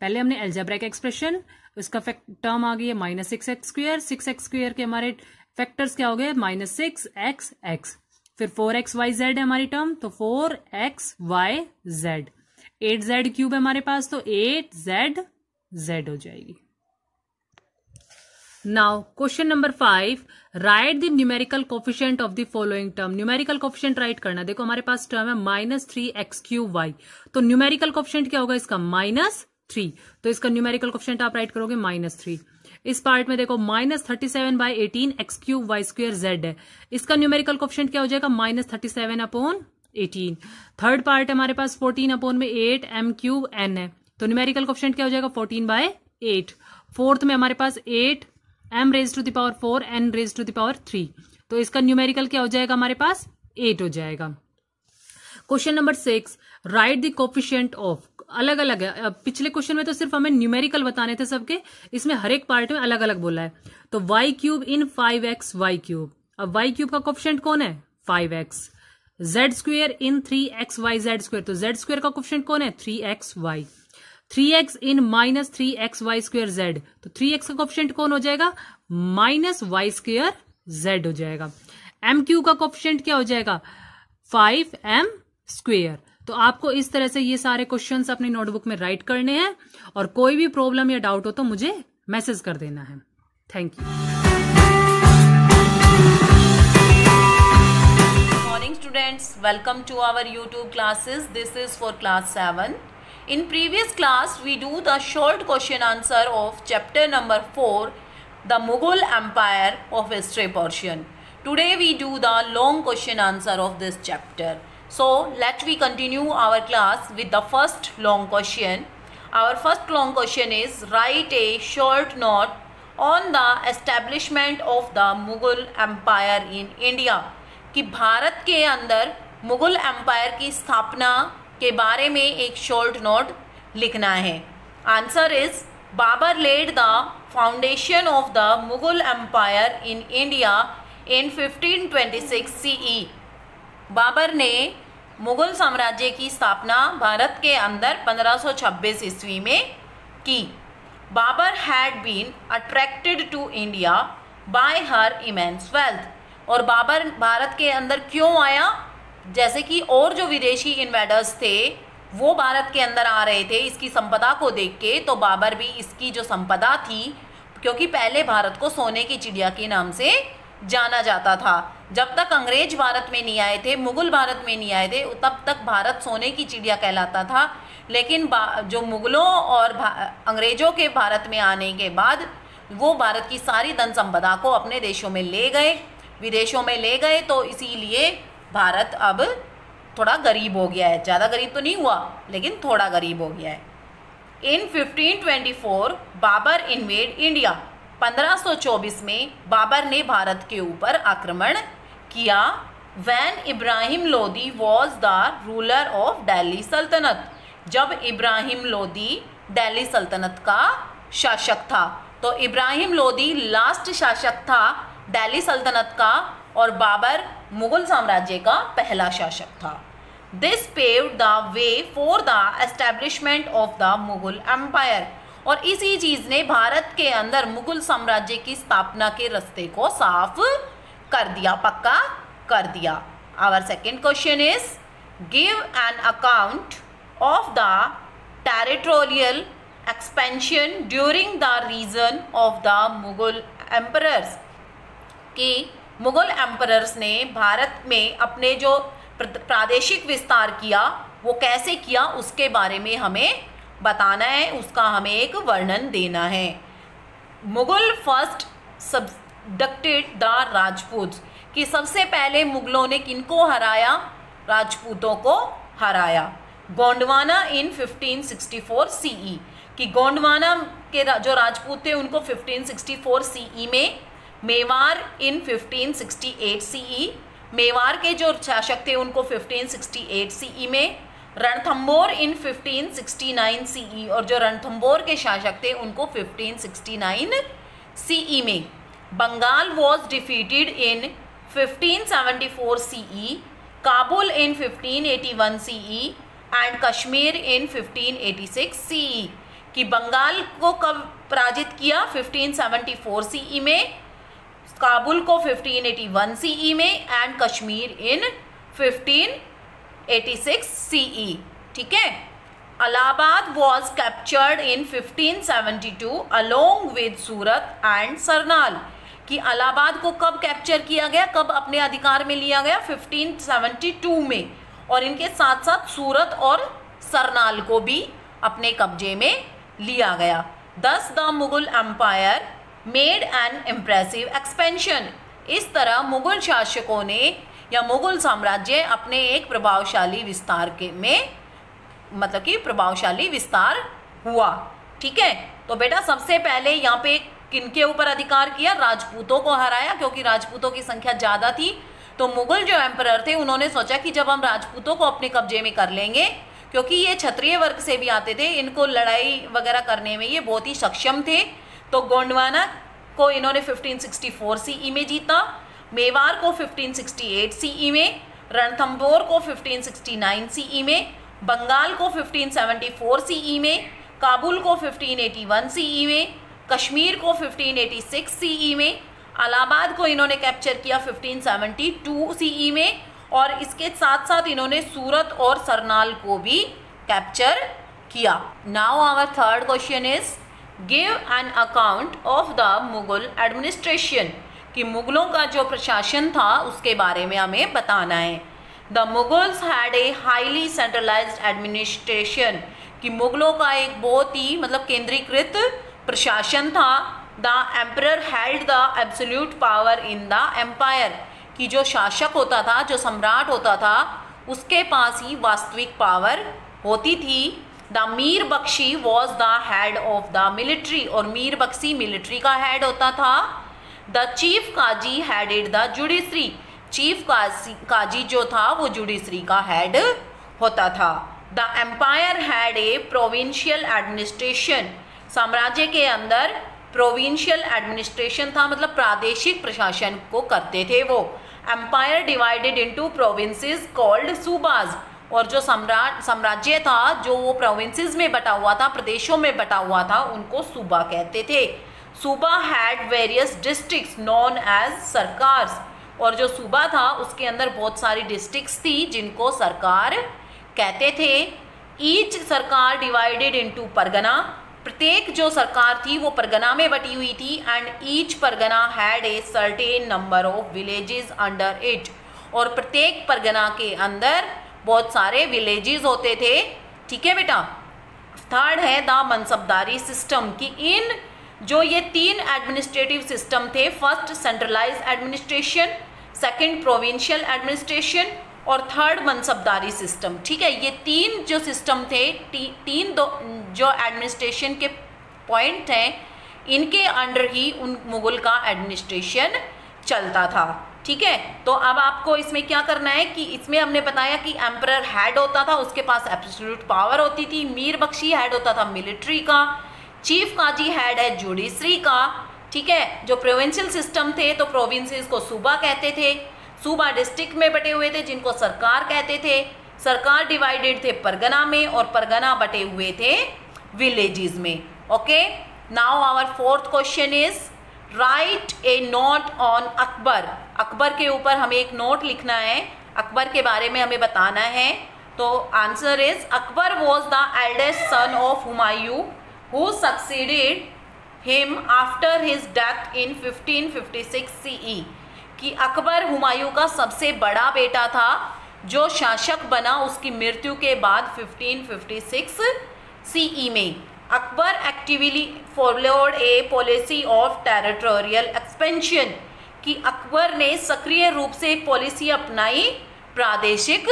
पहले हमने एल्जेब्रिक एक्सप्रेशन, उसका टर्म आ गई है -6x², 6x² के हमारे फैक्टर्स क्या हो गए -6xx, फिर 4xyz है हमारी टर्म, तो 4xyz, 8z³ है हमारे पास, तो 8zz हो जाएगी। Now question number 5, right the numerical coefficient of the following term. Numerical coefficient right करना, देखो हमारे पास टर्म है -3x³y, तो न्यूमेरिकल कोफिशिएंट क्या होगा इसका -3, तो इसका न्यूमेरिकल कोफिशिएंट आप राइट करोगे -3। इस पार्ट में देखो -37/18 x³y² है, इसका न्यूमेरिकल कोफिशिएंट क्या हो जाएगा -37/18। थर्ड पार्ट हमारे पास 14/8 m³ n है, तो न्यूमेरिकल कोफिशिएंट क्या हो जाएगा 14/8। फोर्थ में हमारे पास 8 m⁴ n⁴, तो इसका न्यूमेरिकल क्या हो जाएगा हमारे पास 8 हो जाएगा। Question number 6, right the coefficient of, अलग अलग है, पिछले क्वेश्चन में तो सिर्फ हमें न्यूमेरिकल बताने थे सबके, इसमें हर एक पार्ट में अलग अलग बोला है। तो y³ इन 5xy³, अब y³ का कोफिशिएंट कौन है 5x, z² इन 3xyz², तो z² का कोफिशिएंट कौन है 3xy, 3x इन -3xy²z, तो 3x का कोफिशिएंट कौन हो जाएगा -y²z हो जाएगा। m³ का कोफिशिएंट क्या हो जाएगा 5m²। तो आपको इस तरह से ये सारे क्वेश्चंस अपनी नोटबुक में राइट करने हैं, और कोई भी प्रॉब्लम या डाउट हो तो मुझे मैसेज कर देना है। Thank you. Morning students, welcome to our YouTube classes. This is for class 7. In previous class we do the short question answer of chapter number 4, the Mughal Empire of History portion. Today we do the long question answer of this chapter. So let we continue our class with the first long question. Our first long question is, write a short note on the establishment of the Mughal Empire in India. कि भारत के अंदर Mughal empire की स्थापना के बारे में एक short note लिखना है। Answer is, Babur led the foundation of the Mughal empire in India in 1526 CE। Babur ने मुगल साम्राज्य की स्थापना भारत के अंदर 1526 ईस्वी में की। Babur had been attracted to India by her immense wealth, और बाबर भारत के अंदर क्यों आया, जैसे कि और जो विदेशी इन्वेडर्स थे वो भारत के अंदर आ रहे थे इसकी संपदा को देख के, तो बाबर भी इसकी जो संपदा थी, क्योंकि पहले भारत को सोने की चिड़िया के नाम से जाना जाता था, जब तक अंग्रेज भारत में नहीं आए थे, मुगल भारत में नहीं आए थे, तब तक भारत सोने की चिड़िया कहलाता था। लेकिन जो मुगलों और अंग्रेजों के भारत में आने के बाद वो भारत की सारी धन संपदा को अपने देशों में ले गए, विदेशों में ले गए, तो इसीलिए भारत अब थोड़ा गरीब हो गया है। ज़्यादा गरीब तो नहीं हुआ, लेकिन थोड़ा गरीब हो गया है। इन 1524 बाबर इन्वेड इंडिया, 1524 में बाबर ने भारत के ऊपर आक्रमण किया। When Ibrahim Lodi was the ruler of Delhi Sultanate, जब इब्राहिम लोदी दिल्ली सल्तनत का शासक था। तो इब्राहिम लोदी लास्ट शासक था दिल्ली सल्तनत का, और बाबर मुगल साम्राज्य का पहला शासक था। This paved the way for the establishment of the Mughal empire, और इसी चीज़ ने भारत के अंदर मुगल साम्राज्य की स्थापना के रास्ते को साफ कर दिया, पक्का कर दिया। Our second question is give an account of the territorial expansion during the region of the Mughal emperors, कि मुगल एम्परर्स ने भारत में अपने जो प्रादेशिक विस्तार किया वो कैसे किया, उसके बारे में हमें बताना है, उसका हमें एक वर्णन देना है। Mughal first subducted the Rajput, कि सबसे पहले मुगलों ने किनको हराया, राजपूतों को हराया। गोंडवाना इन 1564 सीई, कि गोंडवाना के जो राजपूत थे उनको 1564 सीई में, मेवाड़ इन 1568 सीई, मेवाड़ के जो शासक थे उनको 1568 सीई में, रणथंबोर इन 1569 सीई, और जो रणथंबोर के शासक थे उनको 1569 सीई में। Bengal was defeated in 1574 CE, Kabul in 1581 CE and Kashmir in 1586 CE, कि बंगाल को कब पराजित किया, 1574 सीई में, काबुल को 1581 सीई में एंड कश्मीर इन 1586 सीई। ठीक है। Allahabad was captured in 1572 along with Surat and Sarnal, कि इलाहाबाद को कब कैप्चर किया गया, कब अपने अधिकार में लिया गया, 1572 में, और इनके साथ साथ सूरत और सरनाल को भी अपने कब्जे में लिया गया। Thus the Mughal empire made an impressive expansion, इस तरह मुगल शासकों ने या मुगल साम्राज्य अपने एक प्रभावशाली विस्तार के में, मतलब कि प्रभावशाली विस्तार हुआ। ठीक है। तो बेटा सबसे पहले यहाँ पे किनके ऊपर अधिकार किया, राजपूतों को हराया, क्योंकि राजपूतों की संख्या ज़्यादा थी। तो मुगल जो एम्परर थे उन्होंने सोचा कि जब हम राजपूतों को अपने कब्जे में कर लेंगे, क्योंकि ये क्षत्रिय वर्ग से भी आते थे, इनको लड़ाई वगैरह करने में ये बहुत ही सक्षम थे, तो गोंडवाना को इन्होंने 1564 सीई में जीता, मेवाड़ को 1568 सीई में, रणथंबोर को 1569 सीई में, बंगाल को 1574 सीई में, काबुल को 1581 सीई में, कश्मीर को 1586 सीई में, इलाहाबाद को इन्होंने कैप्चर किया 1572 सीई में, और इसके साथ साथ इन्होंने सूरत और सरनाल को भी कैप्चर किया। Now our third question is give an account of the Mughal administration, कि मुगलों का जो प्रशासन था उसके बारे में हमें बताना है। The Mughals had a highly centralised administration, कि मुगलों का एक बहुत ही मतलब केंद्रीकृत प्रशासन था। The emperor held the absolute power in the empire, कि जो शासक होता था, जो सम्राट होता था, उसके पास ही वास्तविक पावर होती थी। The Mir Bakhshi was the head of the military, और मीर बख्शी मिलिट्री का हेड होता था। The chief Qazi headed the judiciary, chief Qazi जो था वो जुडिशरी का हेड होता था। The empire had a provincial administration, साम्राज्य के अंदर प्रोविंशियल एडमिनिस्ट्रेशन था, मतलब प्रादेशिक प्रशासन को करते थे वो। Empire divided into provinces called subahs, और जो साम्राज्य था जो वो प्रोविंसेस में बटा हुआ था, प्रदेशों में बटा हुआ था, उनको सूबा कहते थे। Subah had various districts known as sarkars, और जो सूबा था उसके अंदर बहुत सारी डिस्ट्रिक्ट्स थी जिनको सरकार कहते थे। ईच सरकार डिवाइडेड इनटू परगना, प्रत्येक जो सरकार थी वो परगना में बटी हुई थी। And each Pargana had a certain number of villages under it, और प्रत्येक परगना के अंदर बहुत सारे विलेजेस होते थे। ठीक है बेटा। थर्ड है द मनसबदारी सिस्टम, कि इन जो ये 3 एडमिनिस्ट्रेटिव सिस्टम थे, first centralize administration, second provincial administration और थर्ड मनसबदारी सिस्टम। ठीक है, ये 3 जो सिस्टम थे, जो एडमिनिस्ट्रेशन के पॉइंट हैं, इनके अंडर ही उन मुगल का एडमिनिस्ट्रेशन चलता था। ठीक है, तो अब आपको इसमें क्या करना है कि इसमें हमने बताया कि एम्परर हेड होता था, उसके पास एब्सोल्यूट पावर होती थी। मीर बख्शी हेड होता था मिलिट्री का। चीफ काजी हेड है जुडिशरी का। ठीक है, जो प्रोविंशियल सिस्टम थे तो प्रोविंसेस को सूबा कहते थे। सूबा डिस्ट्रिक्ट में बटे हुए थे जिनको सरकार कहते थे। सरकार डिवाइडेड थे परगना में और परगना बटे हुए थे विलेजेस में। Okay, now our fourth question is write a note on Akbar. Akbar के ऊपर हमें एक नोट लिखना है, अकबर के बारे में हमें बताना है। तो answer is Akbar was the eldest son of Humayun who succeeded him after his death in 1556 CE, कि अकबर हुमायूं का सबसे बड़ा बेटा था जो शासक बना उसकी मृत्यु के बाद 1556 CE में। Akbar actively followed A policy of territorial expansion, कि अकबर ने सक्रिय रूप से एक पॉलिसी अपनाई प्रादेशिक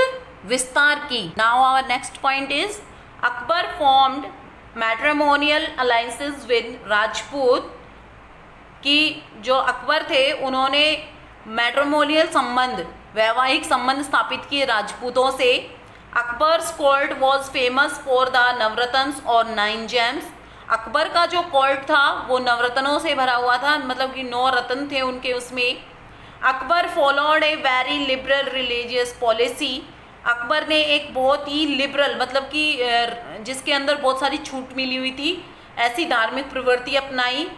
विस्तार की। Now our next point is Akbar formed matrimonial alliances with Rajput, कि जो अकबर थे उन्होंने मैट्रिमोनियल संबंध, वैवाहिक संबंध स्थापित किए राजपूतों से। Akbar's court was famous for the Navratnas और 9 जेम्स। अकबर का जो कोर्ट था वो नवरत्नों से भरा हुआ था, मतलब कि 9 रत्न थे उनके उसमें। Akbar followed a very liberal religious policy, Akbar ने एक बहुत ही लिबरल, मतलब कि जिसके अंदर बहुत सारी छूट मिली हुई थी, ऐसी धार्मिक प्रवृत्ति अपनाई।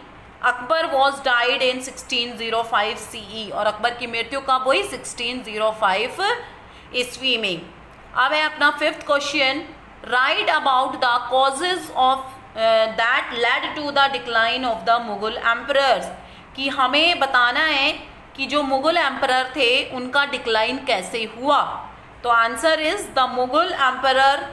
Akbar was died in 1605 CE, और अकबर की मृत्यु कब हुई? 1605 ईस्वी में। अब है अपना fifth question, write about the causes of that led to the decline of the Mughal emperors, कि हमें बताना है कि जो मुगल एम्परर थे उनका डिक्लाइन कैसे हुआ। तो answer is the Mughal emperor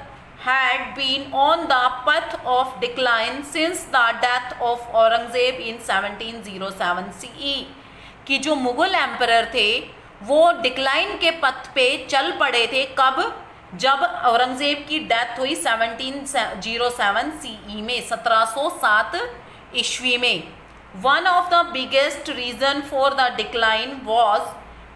had been on the path of decline since the death of Aurangzeb in 1707 CE, कि जो मुगल एम्परर थे वो डिक्लाइन के पथ पे चल पड़े थे। कब? जब औरंगजेब की डेथ हुई 1707 CE में, 1707 ईस्वी में। One of the biggest reason for the decline was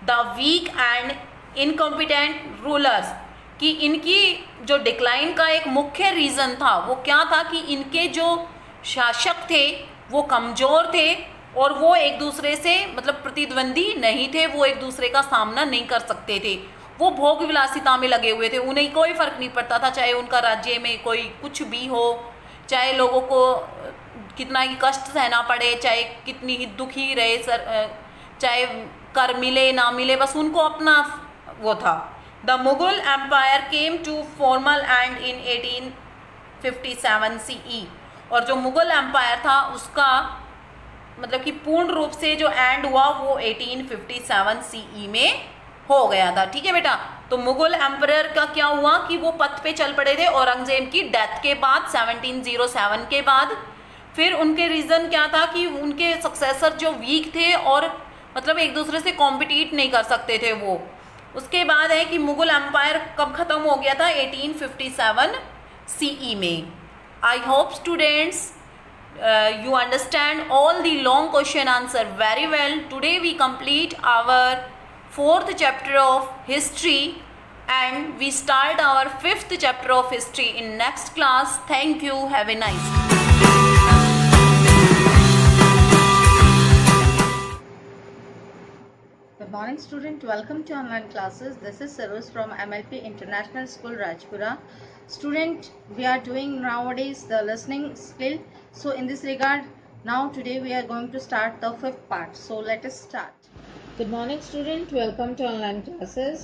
the weak and incompetent rulers, कि इनकी जो डिक्लाइन का एक मुख्य रीज़न था वो क्या था कि इनके जो शासक थे वो कमज़ोर थे और वो एक दूसरे से मतलब प्रतिद्वंदी नहीं थे, वो एक दूसरे का सामना नहीं कर सकते थे। वो भोग विलासिता में लगे हुए थे, उन्हें कोई फ़र्क नहीं पड़ता था चाहे उनका राज्य में कोई कुछ भी हो, चाहे लोगों को कितना ही कष्ट सहना पड़े, चाहे कितनी ही दुखी रहे चाहे कर मिले ना मिले, बस उनको अपना वो था। The Mughal Empire came to formal end in 1857 CE, और जो मुग़ल एम्पायर था उसका मतलब कि पूर्ण रूप से जो एंड हुआ वो 1857 CE में हो गया था। ठीक है बेटा, तो मुग़ल एम्परर का क्या हुआ कि वो पथ पे चल पड़े थे औरंगजेब की डेथ के बाद 1707 के बाद। फिर उनके रीज़न क्या था कि उनके सक्सेसर जो वीक थे और मतलब एक दूसरे से कॉम्पिटिट नहीं कर सकते थे वो। उसके बाद है कि मुग़ल एम्पायर कब ख़त्म हो गया था? 1857 CE में। I hope students you understand all the long question answer very well. Today we complete our 4th chapter of history and we start our 5th chapter of history in next class. Thank you. Have a nice day. Good morning student, welcome to online classes. This is Sarus from MLP International School Rajpura. Student, we are doing nowadays the listening skill. So in this regard, now today we are going to start the 5th part. So let us start. Good morning student, welcome to online classes.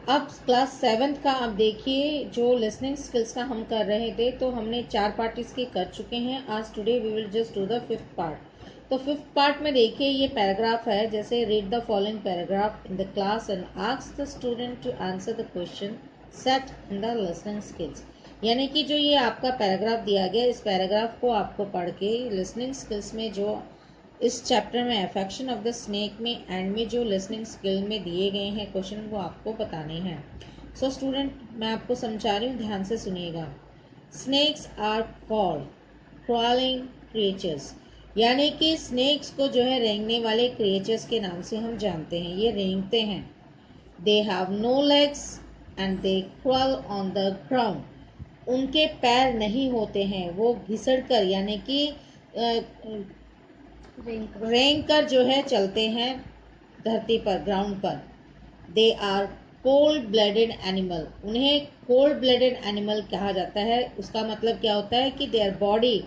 अब class 7th का आप देखिए, जो listening skills का हम कर रहे थे तो हमने 4 पार्ट इसके कर चुके हैं। आज today we will just do the 5th part. तो 5th पार्ट में देखिए ये पैराग्राफ है, जैसे read the following paragraph in the class and ask the student to answer the question set in the listening skills. यानी कि जो ये आपका पैराग्राफ दिया गया, इस पैराग्राफ को आपको पढ़ के लिसनिंग स्किल्स में जो इस चैप्टर में अफेक्शन ऑफ द स्नेक में एंड में जो लिसनिंग स्किल में दिए गए हैं क्वेश्चन, वो आपको बताने हैं। सो स्टूडेंट, मैं आपको समझा रही हूँ, ध्यान से सुनिएगा। Snakes are called crawling creatures, यानी कि स्नेक्स को जो है रेंगने वाले क्रिएचर्स के नाम से हम जानते हैं। ये रेंगते हैं। They have no legs and they crawl on the ground. उनके पैर नहीं होते हैं, वो घिसड़ कर यानी कि रेंग कर जो है चलते हैं धरती पर, ग्राउंड पर। They are cold blooded animal, उन्हें कोल्ड ब्लडेड एनिमल कहा जाता है। उसका मतलब क्या होता है कि their body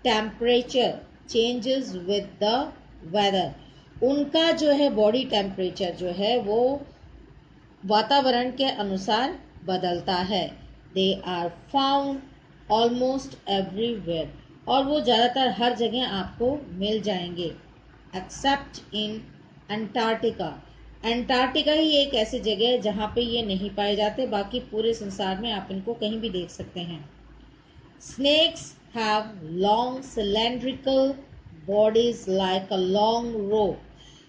temperature changes with the weather. उनका जो है बॉडी टेम्परेचर जो है वो वातावरण के अनुसार बदलता है। They are found almost everywhere, और वो ज़्यादातर हर जगह आपको मिल जाएंगे एक्सेप्ट इन अंटार्कटिका। अंटार्कटिका ही एक ऐसी जगह है जहाँ पे ये नहीं पाए जाते, बाकी पूरे संसार में आप इनको कहीं भी देख सकते हैं। Snakes have long cylindrical bodies like a long rope.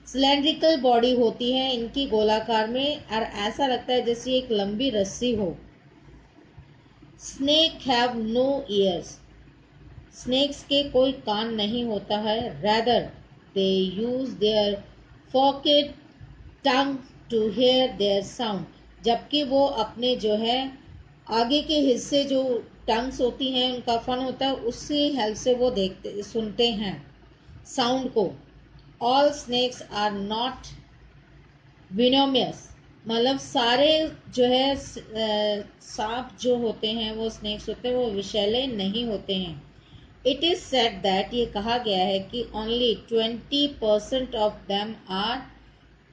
Cylindrical body होती है इनकी गोलाकार में, और ऐसा लगता है जैसे एक लंबी रस्सी हो। Snake have no ears, snakes के कोई कान नहीं होता है। Rather they use their forked tongue to hear their sound, जबकि वो अपने जो है आगे के हिस्से जो टंग्स होती हैं, उनका फन होता है, उससे हेल्प से वो सुनते हैं साउंड को। ऑल स्नेक्स आर नॉट विनोमियस, मतलब सारे जो है सांप जो होते हैं, वो स्नेक्स होते हैं, वो विषैले नहीं होते हैं। इट इज सेड दैट, ये कहा गया है कि ओनली 20% ऑफ देम आर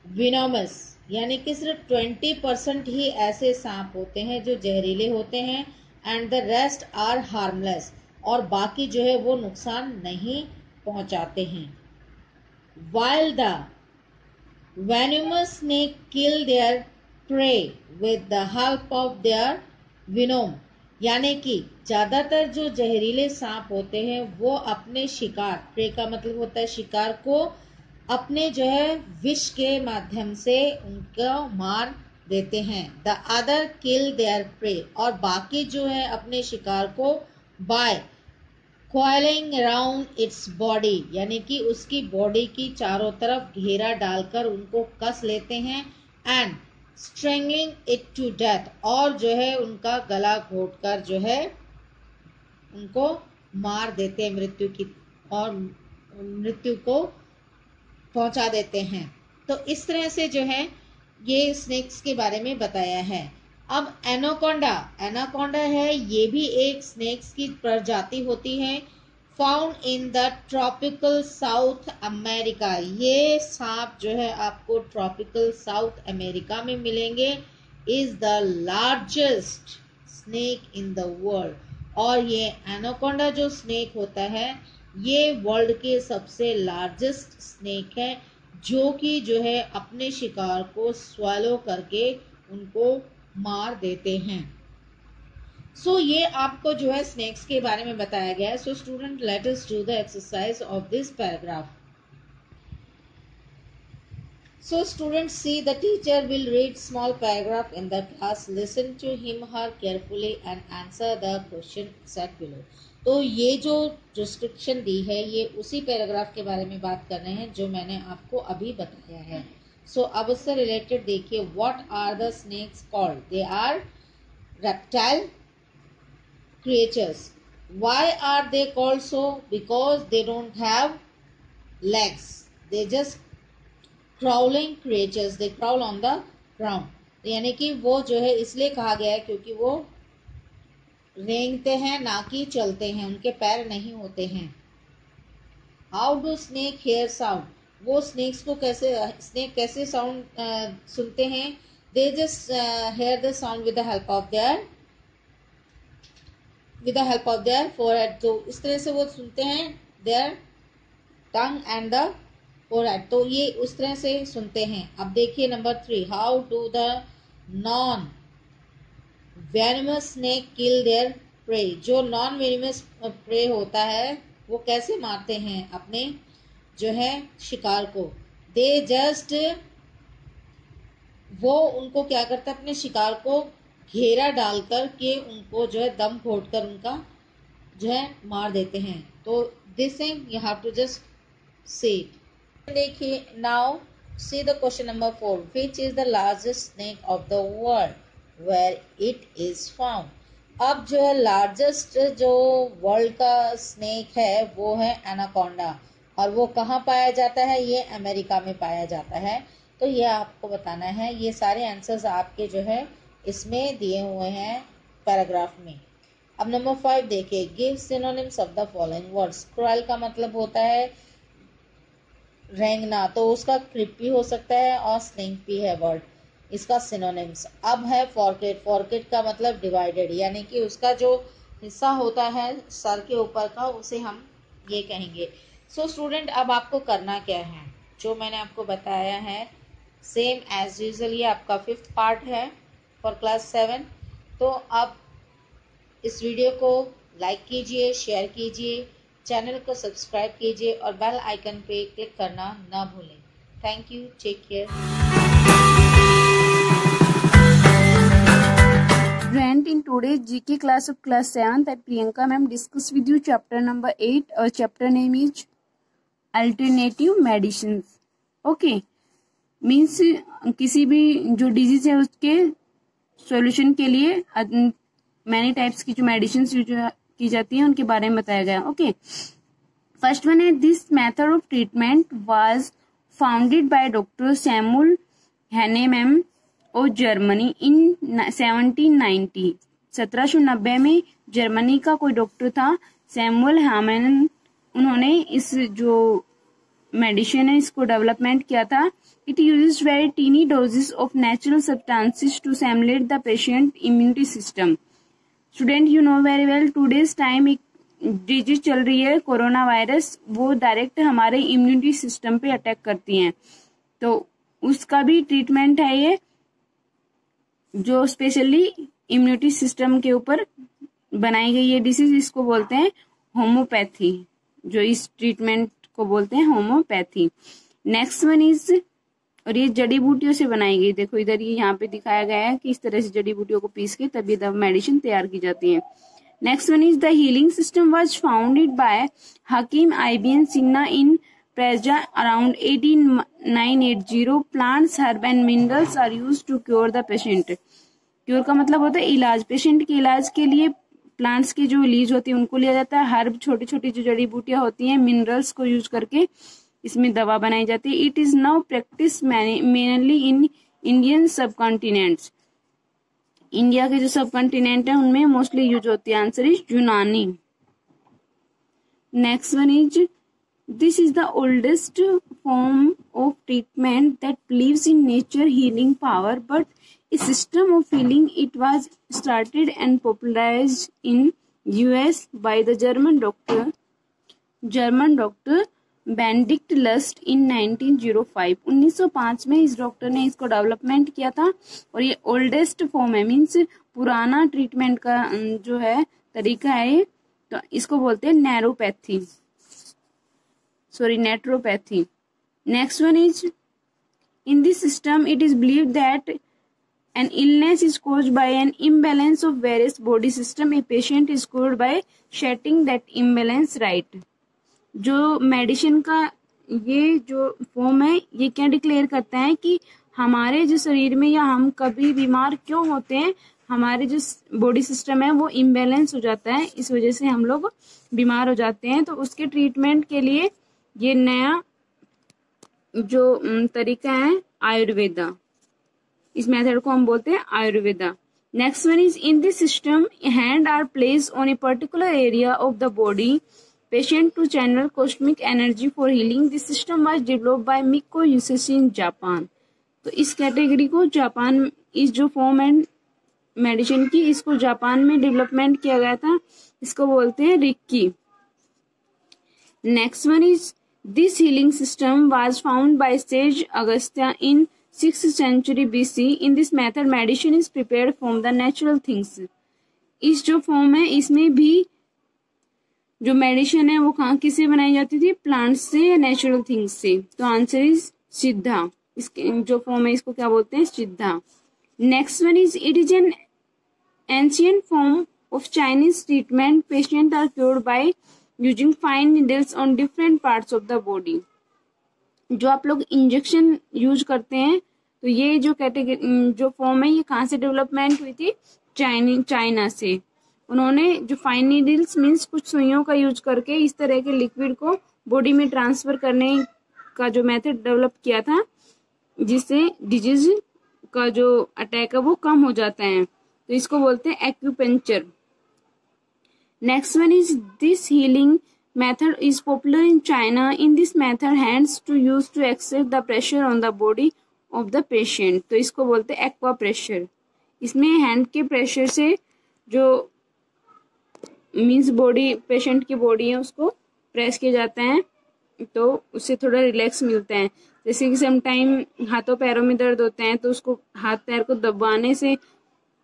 विनोमस, यानी कि सिर्फ 20% ही ऐसे सांप होते हैं जो जहरीले होते हैं, and the rest are harmless, और बाकी जो है वो नुकसान नहीं पहुंचाते हैं। While the venomous snake kill their prey with the help of their venom, यानी कि ज्यादातर जो जहरीले सांप होते हैं वो अपने शिकार, प्रे का मतलब होता है शिकार, को अपने जो है विष के माध्यम से उनको मार देते हैं। The other kill their pray, और बाकी जो है अपने शिकार को bye coiling around its body, यानी कि उसकी बॉडी की चारों तरफ घेरा डालकर उनको कस लेते हैं। And strangling it to death, और जो है उनका गला घोटकर जो है उनको मार देते हैं, मृत्यु को पहुंचा देते हैं। तो इस तरह से जो है ये स्नेक्स के बारे में बताया है। अब एनाकोंडा, एनाकोंडा है, ये भी एक स्नेक्स की प्रजाति होती है। Found in the tropical south America, ये सांप जो है आपको ट्रॉपिकल साउथ अमेरिका में मिलेंगे। Is the largest snake in the world, और ये एनाकोंडा जो स्नेक होता है ये वर्ल्ड के सबसे लार्जेस्ट स्नेक है, जो कि जो है अपने शिकार को स्वैलो करके उनको मार देते हैं। सो ये आपको जो है स्नेक्स के बारे में बताया गया है। So student, let us do the exercise of this paragraph. So students, see, the teacher will read small paragraph in the class. Listen to him her carefully and answer the question set below. तो ये जो description दी है ये उसी paragraph के बारे में बात कर रहे हैं जो मैंने आपको अभी बताया है। सो अब उससे रिलेटेड देखिए, what are the snakes called? They are reptile creatures. Why are they called so? Because they don't have legs. They just crawling creatures, they crawl on the ground. यानी कि वो जो है इसलिए कहा गया है क्योंकि वो रेंगते हैं, ना कि चलते हैं, उनके पैर नहीं होते हैं। How do snake hear sound? वो स्नेक कैसे साउंड सुनते हैं? They just hear the sound with the help of their forehead. तो इस तरह से वो सुनते हैं their tongue and the forehead. तो ये उस तरह से सुनते हैं। अब देखिए number 3, how do the non venomous snake kill their prey. जो नॉन वेनमस प्रे होता है वो कैसे मारते हैं अपने जो है शिकार को? दे जस्ट, वो उनको क्या करता है, अपने शिकार को घेरा डालकर के उनको जो है दम घोटकर उनका जो है मार देते हैं। तो this thing you have to just say it. देखिए now see the question number 4, which is the largest snake of the world where it is found. अब जो है लार्जेस्ट जो वर्ल्ड का स्नेक है वो है एनाकोंडा, और वो कहाँ पाया जाता है? ये अमेरिका में पाया जाता है। तो ये आपको बताना है। ये सारे आंसर्स आपके जो है इसमें दिए हुए हैं पैराग्राफ में। अब नंबर 5 देखिए, give synonyms of the following words. Cruel का मतलब होता है रेंगना, तो उसका क्रिपी हो सकता है और स्लिंकी है वर्ड, इसका सिनोनिम्स। अब है फॉरकेट। फॉरकेट का मतलब डिवाइडेड, यानी कि उसका जो हिस्सा होता है सर के ऊपर का उसे हम ये कहेंगे। सो स्टूडेंट, अब आपको करना क्या है? जो मैंने आपको बताया है सेम एज यूजुअल, ये आपका 5th पार्ट है फॉर क्लास 7। तो अब इस वीडियो को लाइक कीजिए, शेयर कीजिए, चैनल को सब्सक्राइब कीजिए और बेल आइकन पे क्लिक करना ना भूलें। Thank you, take care. Student, in today's GK class of class 7 that Priyanka ma'am discussed with you chapter number 8. Our chapter name is Alternative Medicines. Okay, means किसी भी जो disease है उसके solution के लिए मैनी टाइप्स की जो medicine use की जाती हैं उनके बारे में बताया गया। ओके, फर्स्ट वन है, this method of treatment was founded by doctor Samuel Hahnemann और जर्मनी इन 1790। 1790 में जर्मनी का कोई डॉक्टर था सैमुअल हैनेमैन, उन्होंने इस जो मेडिसिन है इसको डेवलपमेंट किया था। It uses very tiny doses of natural substances to stimulate the patient immunity system. Student, you know very well today's time एक डिजीज चल रही है कोरोना वायरस, वो डायरेक्ट हमारे इम्यूनिटी सिस्टम पे अटैक करती हैं, तो उसका भी ट्रीटमेंट है ये जो स्पेशली इम्यूनिटी सिस्टम के ऊपर बनाई गई है डिसीज। इसको बोलते हैं होम्योपैथी, जो इस ट्रीटमेंट को बोलते हैं होम्योपैथी। नेक्स्ट वन इज, और ये जड़ी बूटियों से बनाई गई, देखो इधर ये यहाँ पे दिखाया गया है कि इस तरह से जड़ी बूटियों को पीस के तब ये मेडिसिन तैयार की जाती है। Next one is, the healing system was founded by Hakim IBN Sina in Persia around 1880। Plants, herb and minerals are used to cure the patient. Cure का मतलब होता है इलाज, पेशेंट के इलाज के लिए प्लांट्स की जो लीज होती है उनको लिया जाता है। हर्ब छोटी छोटी जो जड़ी बूटियां होती हैं, मिनरल्स को यूज करके इसमें दवा बनाई जाती है। It is now practice mainly in Indian सब कॉन्टिनेंट्स। इंडिया के जो सब कॉन्टिनेंट है उनमें मोस्टली यूज होती है। आंसर इज यूनानी। Next one is, this is the oldest form of treatment that believes in nature healing power, but a system of healing. It was started and popularized in US by the German doctor Benedict Lust in 1905। 1905 में इस doctor ने इसको development किया था, और ये oldest form है, means पुराना ट्रीटमेंट का जो है तरीका है, तो इसको बोलते हैं naturopathy. Next one is, in this system it is believed that an illness is caused by an imbalance of various body system. A patient is cured by setting that imbalance right. जो medicine का ये जो form है ये क्या declare करता है कि हमारे जो शरीर में या हम कभी बीमार क्यों होते हैं, हमारे जो बॉडी सिस्टम है वो इम्बैलेंस हो जाता है, इस वजह से हम लोग बीमार हो जाते हैं। तो उसके ट्रीटमेंट के लिए ये नया जो तरीका है आयुर्वेदा, इस मेथड को हम बोलते हैं Ayurveda. Next one is, in this system hand are placed on a particular area of the body patient to channel cosmic energy for healing. This system was developed by Mikko Yusashi in Japan. तो इस category को Japan, इस जो form and medicine की, इसको Japan में development किया गया था, इसको बोलते हैं reiki. Next one is this healing system was found by sage Agastya in 6th century BC. In this method medicine is prepared from the natural things. इस जो फॉर्म है इसमें भी जो मेडिसिन है वो कहाँ किससे बनाई जाती थी, प्लांट्स से या नेचुरल थिंग्स से. तो आंसर इज सिद्धा. इसके जो फॉर्म है इसको क्या बोलते हैं, Siddha. Next one is it is an ancient form of Chinese treatment. Patient are cured by using fine needles on different parts of the body. जो आप लोग इंजेक्शन यूज करते हैं, तो ये जो कैटेगरी जो फॉर्म है ये कहाँ से डेवलपमेंट हुई थी, चाइना से. उन्होंने जो फाइन नीडल्स मीन्स कुछ सुइयों का यूज करके इस तरह के लिक्विड को बॉडी में ट्रांसफर करने का जो मेथड डेवलप किया था, जिससे डिजीज का जो अटैक है वो कम हो जाता है. तो इसको बोलते हैं acupuncture. Next one is this healing method is popular in China. In this method hands to use to exert the pressure on the body of the patient. तो इसको बोलते हैं एक्वा प्रेशर. इसमें हैंड के प्रेशर से जो means body, patient की body है उसको प्रेस किया जाता है, तो उससे थोड़ा रिलैक्स मिलता है. जैसे कि सम टाइम हाथों पैरों में दर्द होते हैं तो उसको हाथ पैर को दबाने से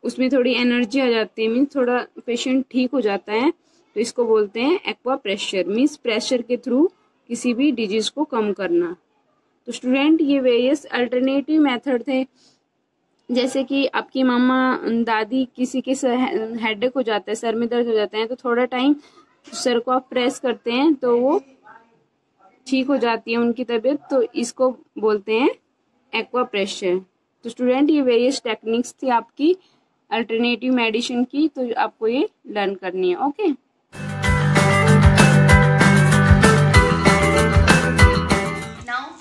उसमें थोड़ी एनर्जी आ जाती है, मीन्स थोड़ा पेशेंट ठीक हो जाता है. तो इसको बोलते हैं एक्वा प्रेशर, मीन्स प्रेशर के थ्रू किसी भी डिजीज को कम करना. तो स्टूडेंट ये वेरियस अल्टरनेटिव मेथड थे. जैसे कि आपकी मामा दादी किसी के हेडेक हो जाता है, सर में दर्द हो जाता है, तो थोड़ा टाइम सर को आप प्रेस करते हैं तो वो ठीक हो जाती है उनकी तबीयत. तो इसको बोलते हैं एक्वा प्रेशर. तो स्टूडेंट ये वेरियस टेक्निक्स थी आपकी अल्टरनेटिव मेडिसिन की, तो आपको ये लर्न करनी है. Okay.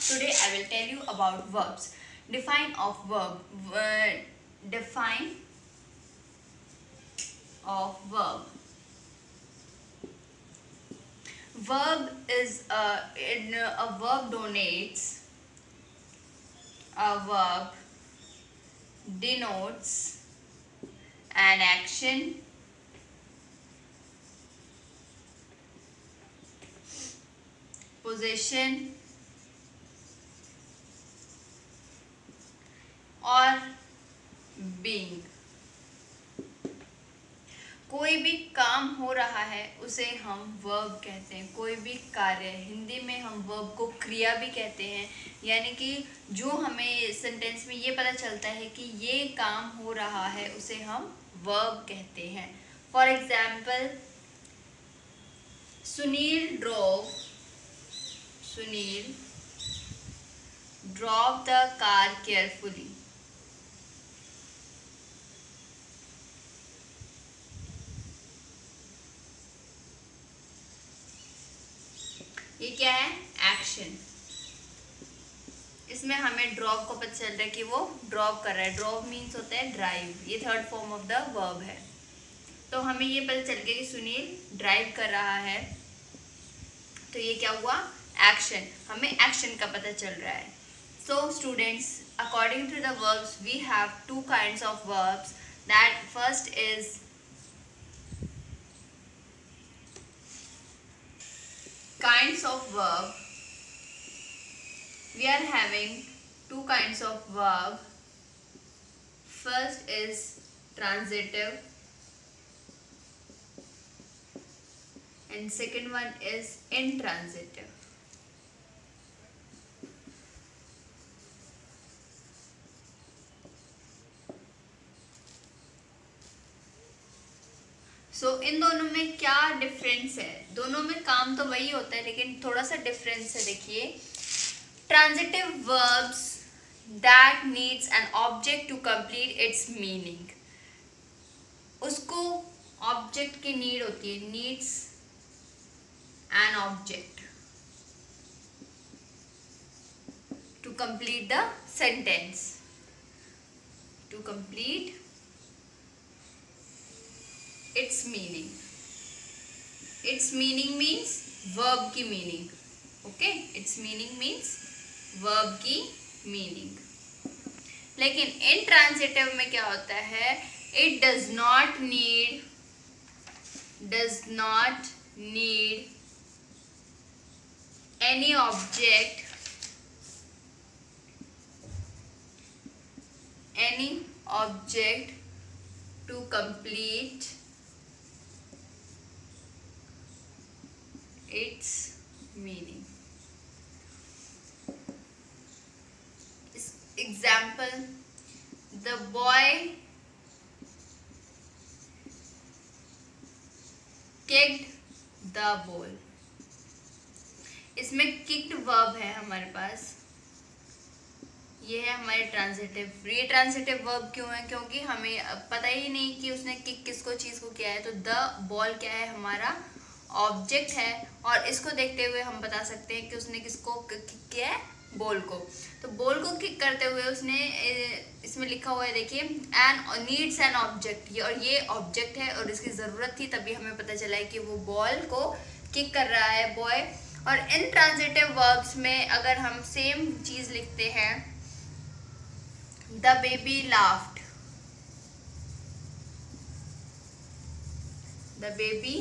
Today I will tell you about verbs. Define of verb. Define of verb. Verb is a verb donates. A verb denotes an action, possession, और बीइंग. कोई भी काम हो रहा है उसे हम वर्ब कहते हैं. कोई भी कार्य, हिंदी में हम वर्ब को क्रिया भी कहते हैं. यानी कि जो हमें सेंटेंस में ये पता चलता है कि ये काम हो रहा है उसे हम वर्ब कहते हैं. For example, Sunil drove the car carefully. ये क्या है, एक्शन. इसमें हमें ड्रॉप को पता चल रहा है कि वो ड्रॉप कर रहा है. ड्रॉप मीन्स होता है ड्राइव. ये third form of the verb है. तो हमें ये पता चल गया कि सुनील ड्राइव कर रहा है, तो ये क्या हुआ, एक्शन. हमें एक्शन का पता चल रहा है. So students, according to the verbs, we have two kinds of verbs. That first is kinds of verb. We are having two kinds of verb. First is transitive and second one is intransitive. सो इन दोनों में क्या difference है? दोनों में काम तो वही होता है लेकिन थोड़ा सा डिफरेंस है. देखिए, transitive verbs that needs an object to complete its meaning. उसको ऑब्जेक्ट की नीड होती है, needs an object to complete the sentence, to complete its meaning. Its meaning means verb की meaning. Okay, its meaning means verb की meaning. लेकिन intransitive में क्या होता है, it does not need any object to complete its meaning. Example, the boy kicked the ball. इसमें kicked verb है हमारे पास, ये है हमारे ट्रांजिटिव. ये ट्रांजिटिव वर्ब क्यों है, क्योंकि हमें पता ही नहीं कि उसने किक किसको चीज़ को किया है. तो द बॉल क्या है, हमारा ऑब्जेक्ट है, और इसको देखते हुए हम बता सकते हैं कि उसने किसको किक किया है, बॉल को. तो बॉल को किक करते हुए उसने, इसमें लिखा हुआ है देखिए, एन नीड्स एन ऑब्जेक्ट, और ये ऑब्जेक्ट है और इसकी ज़रूरत थी, तभी हमें पता चला है कि वो बॉल को किक कर रहा है बॉय. और इन ट्रांजिटिव वर्ब्स में अगर हम सेम चीज़ लिखते हैं, the baby laughed, the baby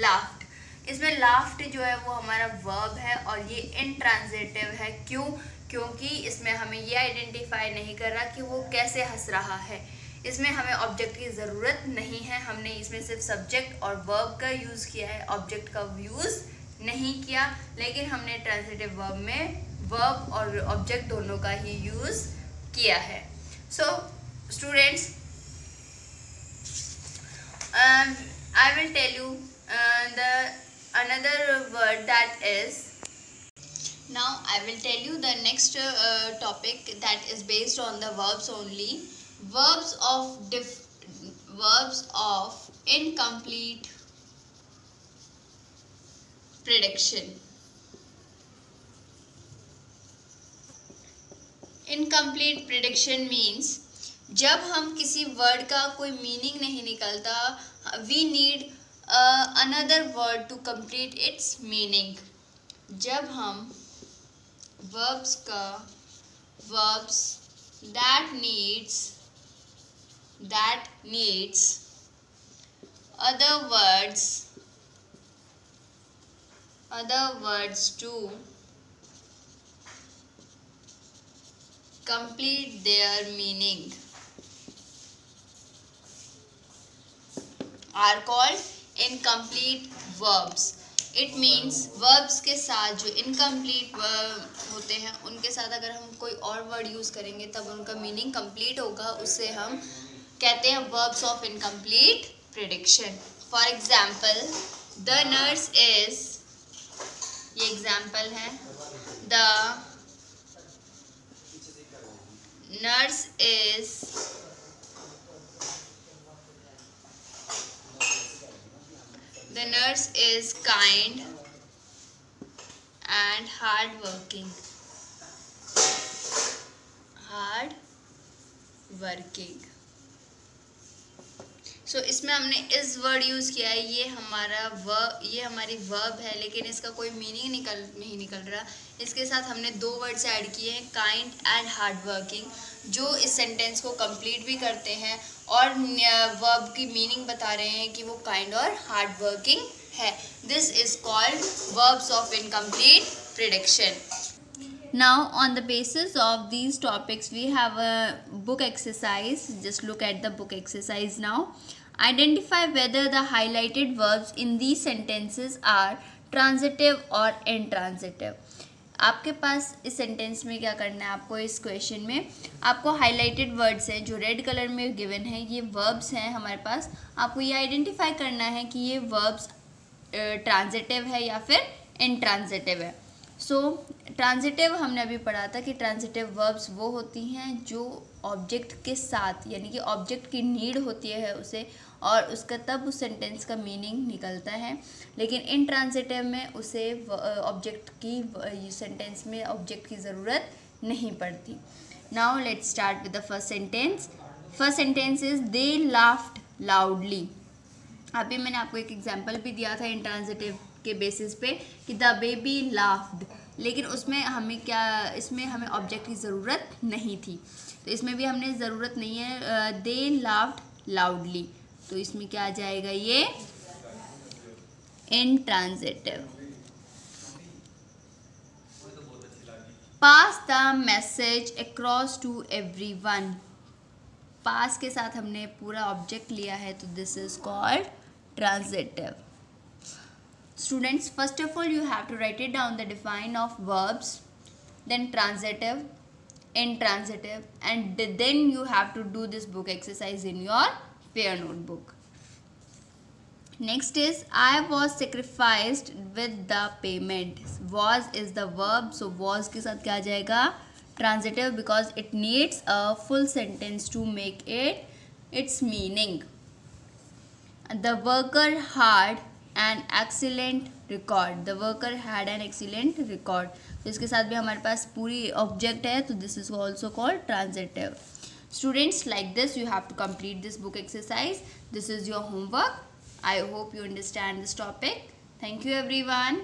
laughed, इसमें लाफ्ड जो है वो हमारा वर्ब है और ये इंट्रांजिटिव है. क्यों, क्योंकि इसमें हमें ये आइडेंटिफाई नहीं कर रहा कि वो कैसे हंस रहा है. इसमें हमें ऑब्जेक्ट की ज़रूरत नहीं है, हमने इसमें सिर्फ सब्जेक्ट और वर्ब का यूज़ किया है, ऑब्जेक्ट का यूज़ नहीं किया. लेकिन हमने ट्रांजिटिव वर्ब में वर्ब और ऑब्जेक्ट दोनों का ही यूज़ किया है. So students, I will tell you another word, that is, now I will tell you the next topic that is based on the verbs only. Verbs of incomplete prediction. Incomplete prediction means जब हम किसी word का कोई meaning नहीं निकलता, we need another word to complete its meaning. जब हम verbs that needs other words to complete their meaning are called incomplete verbs. It means verbs के साथ जो incomplete होते हैं, उनके साथ अगर हम कोई और वर्ड यूज़ करेंगे तब उनका मीनिंग कंप्लीट होगा, उससे हम कहते हैं verbs of incomplete prediction. For example, the nurse is, ये एग्जाम्पल है, the nurse is kind and hardworking. सो इसमें हमने इस वर्ड यूज़ किया है, ये हमारी वर्ब है, लेकिन इसका कोई मीनिंग नहीं निकल रहा. इसके साथ हमने दो वर्ड्स ऐड किए हैं, काइंड एंड हार्डवर्किंग, जो इस सेंटेंस को कंप्लीट भी करते हैं और वर्ब की मीनिंग बता रहे हैं कि वो काइंड और हार्डवर्किंग है. This is called verbs of incomplete prediction. Now on the basis of these topics we have a book exercise. Just look at the book exercise now. Identify whether the highlighted verbs in these sentences are transitive or intransitive. आपके पास इस sentence में क्या करना है, आपको इस question में आपको हाईलाइटेड वर्ड्स हैं जो रेड कलर में गिवन है, ये वर्ब्स हैं हमारे पास. आपको ये आइडेंटिफाई करना है कि ये वर्ब्स ट्रांजिटिव है या फिर इंट्रांजिटिव है. सो ट्रांजिटिव हमने अभी पढ़ा था कि ट्रांजिटिव वर्ब्स वो होती हैं जो ऑब्जेक्ट के साथ, यानी कि ऑब्जेक्ट की नीड होती है उसे, और उसका तब उस सेंटेंस का मीनिंग निकलता है. लेकिन इंट्रांजिटिव में उसे ऑब्जेक्ट की सेंटेंस में ऑब्जेक्ट की ज़रूरत नहीं पड़ती. Now let's start with the first sentence. First sentence is they laughed loudly. अभी मैंने आपको एक एग्जाम्पल भी दिया था इंट्रांजिटिव के बेसिस पे कि द बेबी लाफ्ड, लेकिन उसमें हमें क्या, इसमें हमें ऑब्जेक्ट की ज़रूरत नहीं थी, तो इसमें भी हमने ज़रूरत नहीं है। दे लाफ्ड लाउडली, तो इसमें क्या आ जाएगा, ये intransitive. Pass the message across to everyone, pass के साथ हमने पूरा ऑब्जेक्ट लिया है, तो this is called transitive. Students, first of all you have to write it down, the define of verbs, then transitive, intransitive, and then you have to do this book exercise in your fair notebook. Next is I was sacrificed with the payment. Was is the verb, so was के साथ क्या आ जाएगा, transitive, because it needs a full sentence to make it its meaning. The worker had an excellent record. The worker had an excellent record. तो इसके साथ भी हमारे पास पूरी ऑब्जेक्ट है, तो this is also called transitive. Students, like this you have to complete this book exercise. This is your homework. I hope you understand this topic. Thank you everyone.